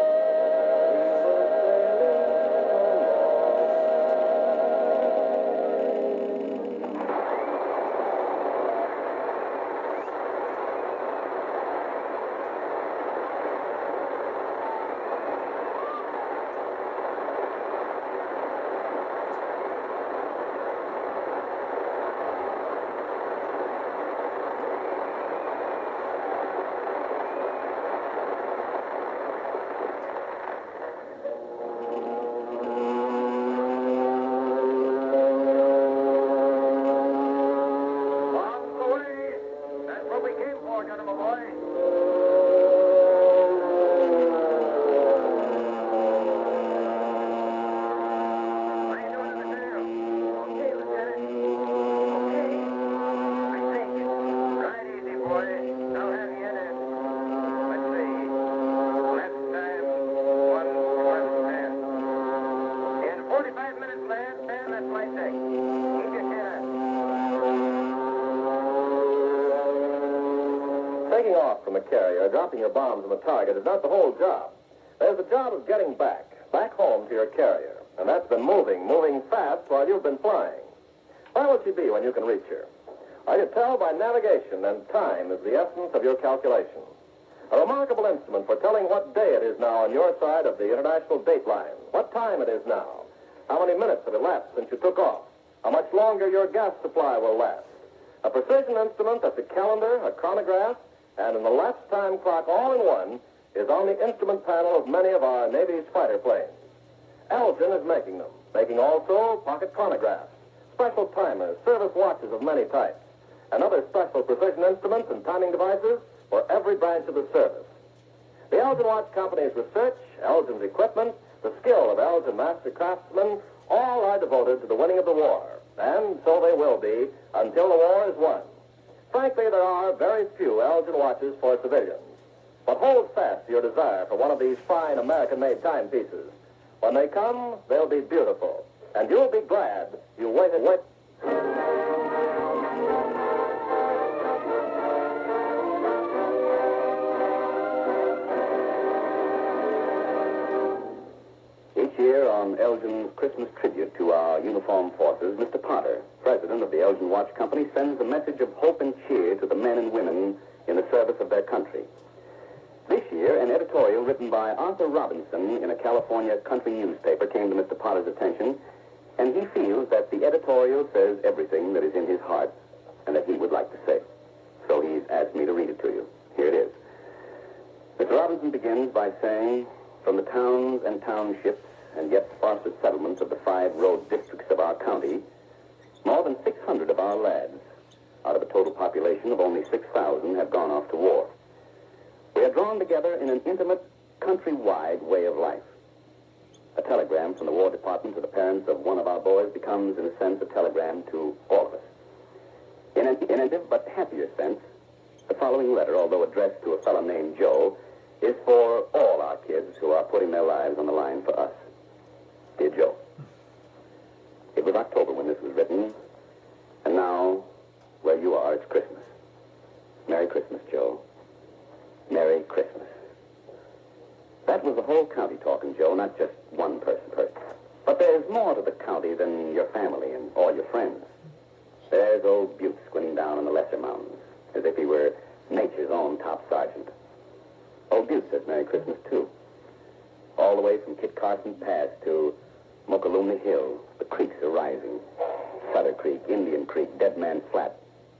That's what we came for, gentlemen, boy. What are you doing in the tail? Okay, Lieutenant. Okay. I think. Ride easy, boy. I'll have you in it. Let's see. Last time, 1:10. In 45 minutes, lad, stand that flight deck. Keep your chin up. Taking off from a carrier, dropping your bombs on the target is not the whole job. There's the job of getting back home to your carrier. And that's been moving fast while you've been flying. Where will she be when you can reach her? I can tell by navigation, and time is the essence of your calculation. A remarkable instrument for telling what day it is now on your side of the international date line, what time it is now, how many minutes have elapsed since you took off, how much longer your gas supply will last. A precision instrument that's a calendar, a chronograph, and an elapsed time clock all in one is on the instrument panel of many of our Navy's fighter planes. Elgin is making them, making also pocket chronographs, special timers, service watches of many types, and other special precision instruments and timing devices for every branch of the service. The Elgin Watch Company's research, Elgin's equipment, the skill of Elgin master craftsmen, all are devoted to the winning of the war, and so they will be until the war is won. Frankly, there are very few Elgin watches for civilians. But hold fast to your desire for one of these fine American-made timepieces. When they come, they'll be beautiful, and you'll be glad you waited. Elgin's Christmas tribute to our uniformed forces, Mr. Potter, president of the Elgin Watch Company, sends a message of hope and cheer to the men and women in the service of their country. This year, an editorial written by Arthur Robinson in a California country newspaper came to Mr. Potter's attention, and he feels that the editorial says everything that is in his heart and that he would like to say. So he's asked me to read it to you. Here it is. Mr. Robinson begins by saying, from the towns and townships and yet sparser settlements of the 5 road districts of our county, more than 600 of our lads, out of a total population of only 6,000, have gone off to war. We are drawn together in an intimate, country-wide way of life. A telegram from the War Department to the parents of one of our boys becomes, in a sense, a telegram to all of us. In an innovative but happier sense, the following letter, although addressed to a fellow named Joe, is for all our kids who are putting their lives on the line for us. Dear Joe, it was October when this was written, and now, where you are, it's Christmas. Merry Christmas, Joe. Merry Christmas. That was the whole county talking, Joe, not just one person. But there's more to the county than your family and all your friends. There's old Butte squinting down in the lesser mountains, as if he were nature's own top sergeant. Old Butte says Merry Christmas, too. All the way from Kit Carson Pass to Mokalumna Hill, the creeks are rising. Sutter Creek, Indian Creek, Dead Man Flat,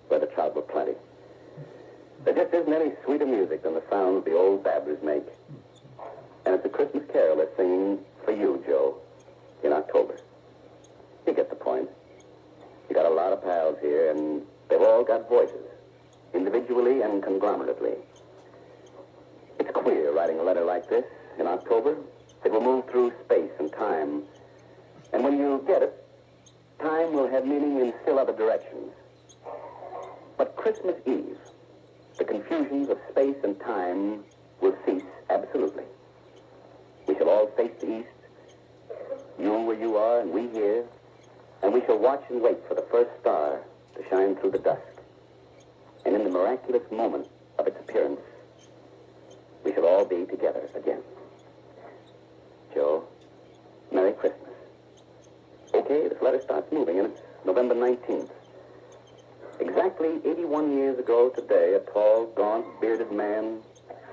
where the trout were plenty. There just isn't any sweeter music than the sounds the old babblers make. And it's a Christmas carol they're singing for you, Joe, in October. You get the point. You got a lot of pals here, and they've all got voices, individually and conglomerately. It's queer writing a letter like this in October. It will move through space and time. And when you get it, time will have meaning in still other directions. But Christmas Eve, the confusions of space and time will cease absolutely. We shall all face the east, you where you are and we here, and we shall watch and wait for the first star to shine through the dusk. And in the miraculous moment of its appearance, we shall all be together again. Joe, Merry Christmas. Okay, this letter starts moving, and it's November 19th. Exactly 81 years ago today, a tall, gaunt, bearded man,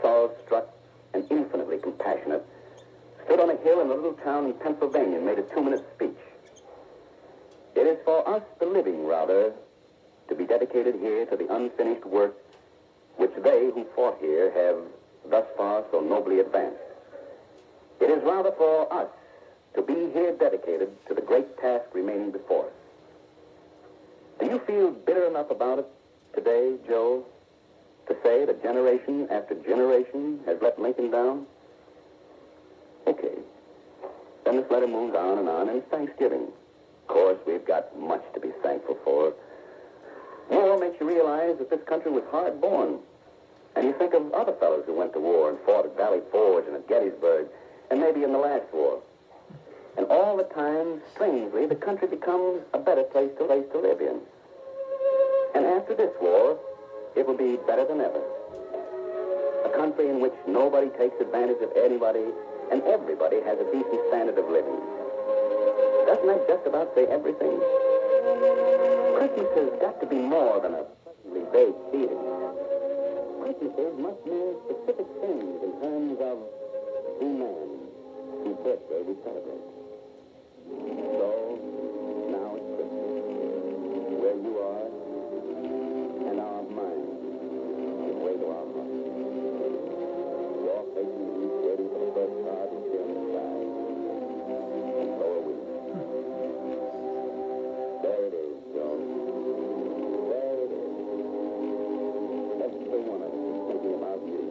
sorrow-struck and infinitely compassionate, stood on a hill in a little town in Pennsylvania and made a 2-minute speech. It is for us, the living, rather, to be dedicated here to the unfinished work which they who fought here have thus far so nobly advanced. It is rather for us to be here dedicated to the great task remaining before us. Do you feel bitter enough about it today, Joe, to say that generation after generation has let Lincoln down? Okay. Then this letter moves on, and it's Thanksgiving. Of course, we've got much to be thankful for. War makes you realize that this country was hard-born. And you think of other fellows who went to war and fought at Valley Forge and at Gettysburg, and maybe in the last war. And all the time, strangely, the country becomes a better place to live in. And after this war, it will be better than ever. A country in which nobody takes advantage of anybody, and everybody has a decent standard of living. Doesn't that just about say everything? Christmas has got to be more than a pleasantly vague feeling. Christmases must mean specific things in terms of the man whose birthday we celebrate. So, now it's Christmas, where you are, and our minds give way to our hearts. You're facing the east, waiting for the first star to appear in the sky. And so are we. There it is, Joe. There it is. Every one of us is thinking about you.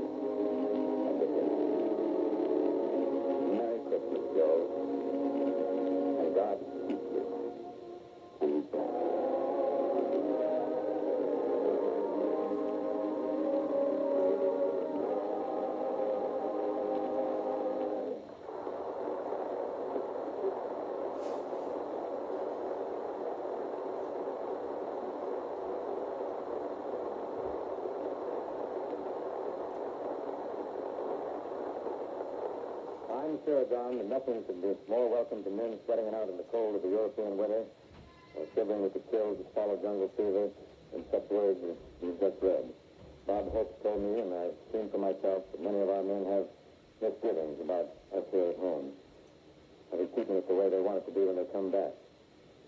I'm sure, Don, that nothing could be more welcome to men sweating it out in the cold of the European winter, or shivering with the chills that follow jungle fever, than such words as you've just read. Bob Hope told me, and I've seen for myself, that many of our men have misgivings about us here at home. Are we keeping it the way they want it to be when they come back?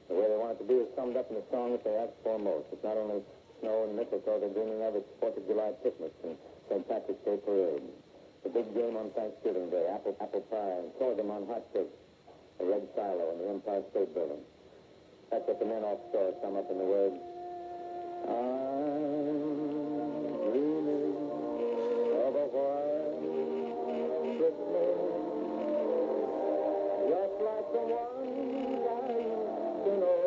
The way they want it to be is summed up in the song that they ask for most. It's not only snow and mistletoe they're dreaming of, it's 4th of July picnics and St. Patrick's Day parade. The big game on Thanksgiving Day, apple pie, and sorghum on hot cakes, the red silo in the Empire State Building. That's what the men offshore sum up in the words, I'm dreaming of a white Christmas, just like the one I used to know,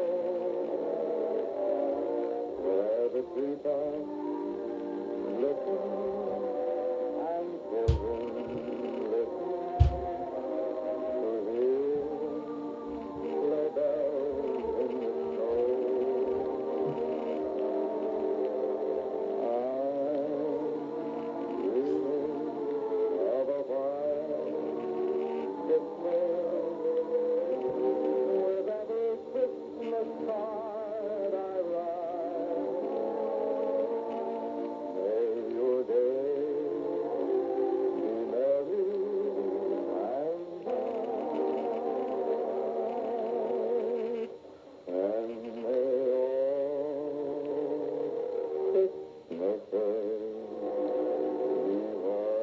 where the treetops listen and children listen to hear sleigh bells in the snow. I'm dreaming of a white Christmas with every Christmas card I write. May your day be merry and bright, and may all Christmases be white.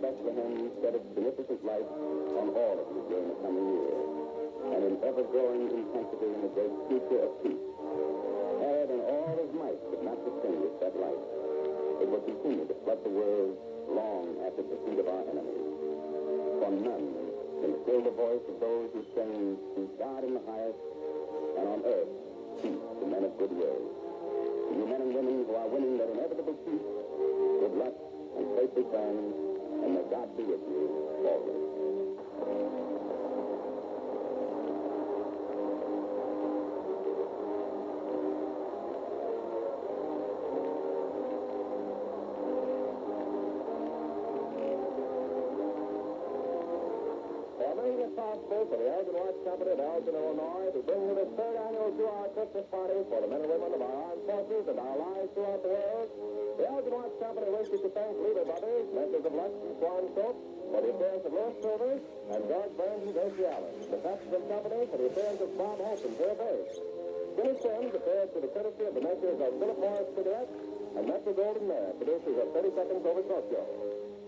Bethlehem shed its beneficent light on all of you during the coming year, and in ever-growing intensity in the great future of peace. Had in all his might could not distinguish that light. It will continue to flood the world long after the defeat of our enemies. For none can still the voice of those who sing, to God in the highest, and on earth, peace to men of good will. To you men and women who are winning that inevitable peace, good luck and safe return, and may God be with you always. Responsible for the Elgin Watch Company of Elgin, Illinois, to bring you the third annual 2-hour Christmas party for the men and women of our armed forces and our lives throughout the world. The Elgin Watch Company wishes to thank Leader Brothers, makers of Lux and Swan Soap, for the appearance of Louis Silvers and George Burns and Gracie Allen. The Pepsi Company for the appearance of Bob Hope and Bill Bates. Skinny Sims appeared to the courtesy of the makers of Philip Morris Cigarettes and Metro Golden Mare, producers of 30 Seconds Over Tokyo.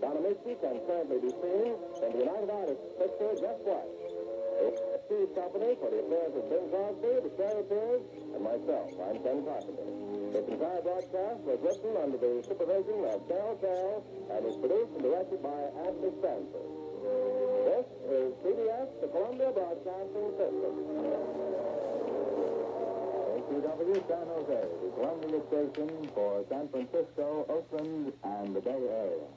Donna Mitzi can currently be seen in the United Artists picture Just What. The Steve Company for the appearance of Bing Crosby, the Cherry Piers, and myself. I'm Ken Carpenter. This entire broadcast was written under the supervision of Carol Carroll and is produced and directed by Anthony Stanford. This is CBS, the Columbia Broadcasting System. KQW San Jose, the Columbia station for San Francisco, Oakland, and the Bay Area.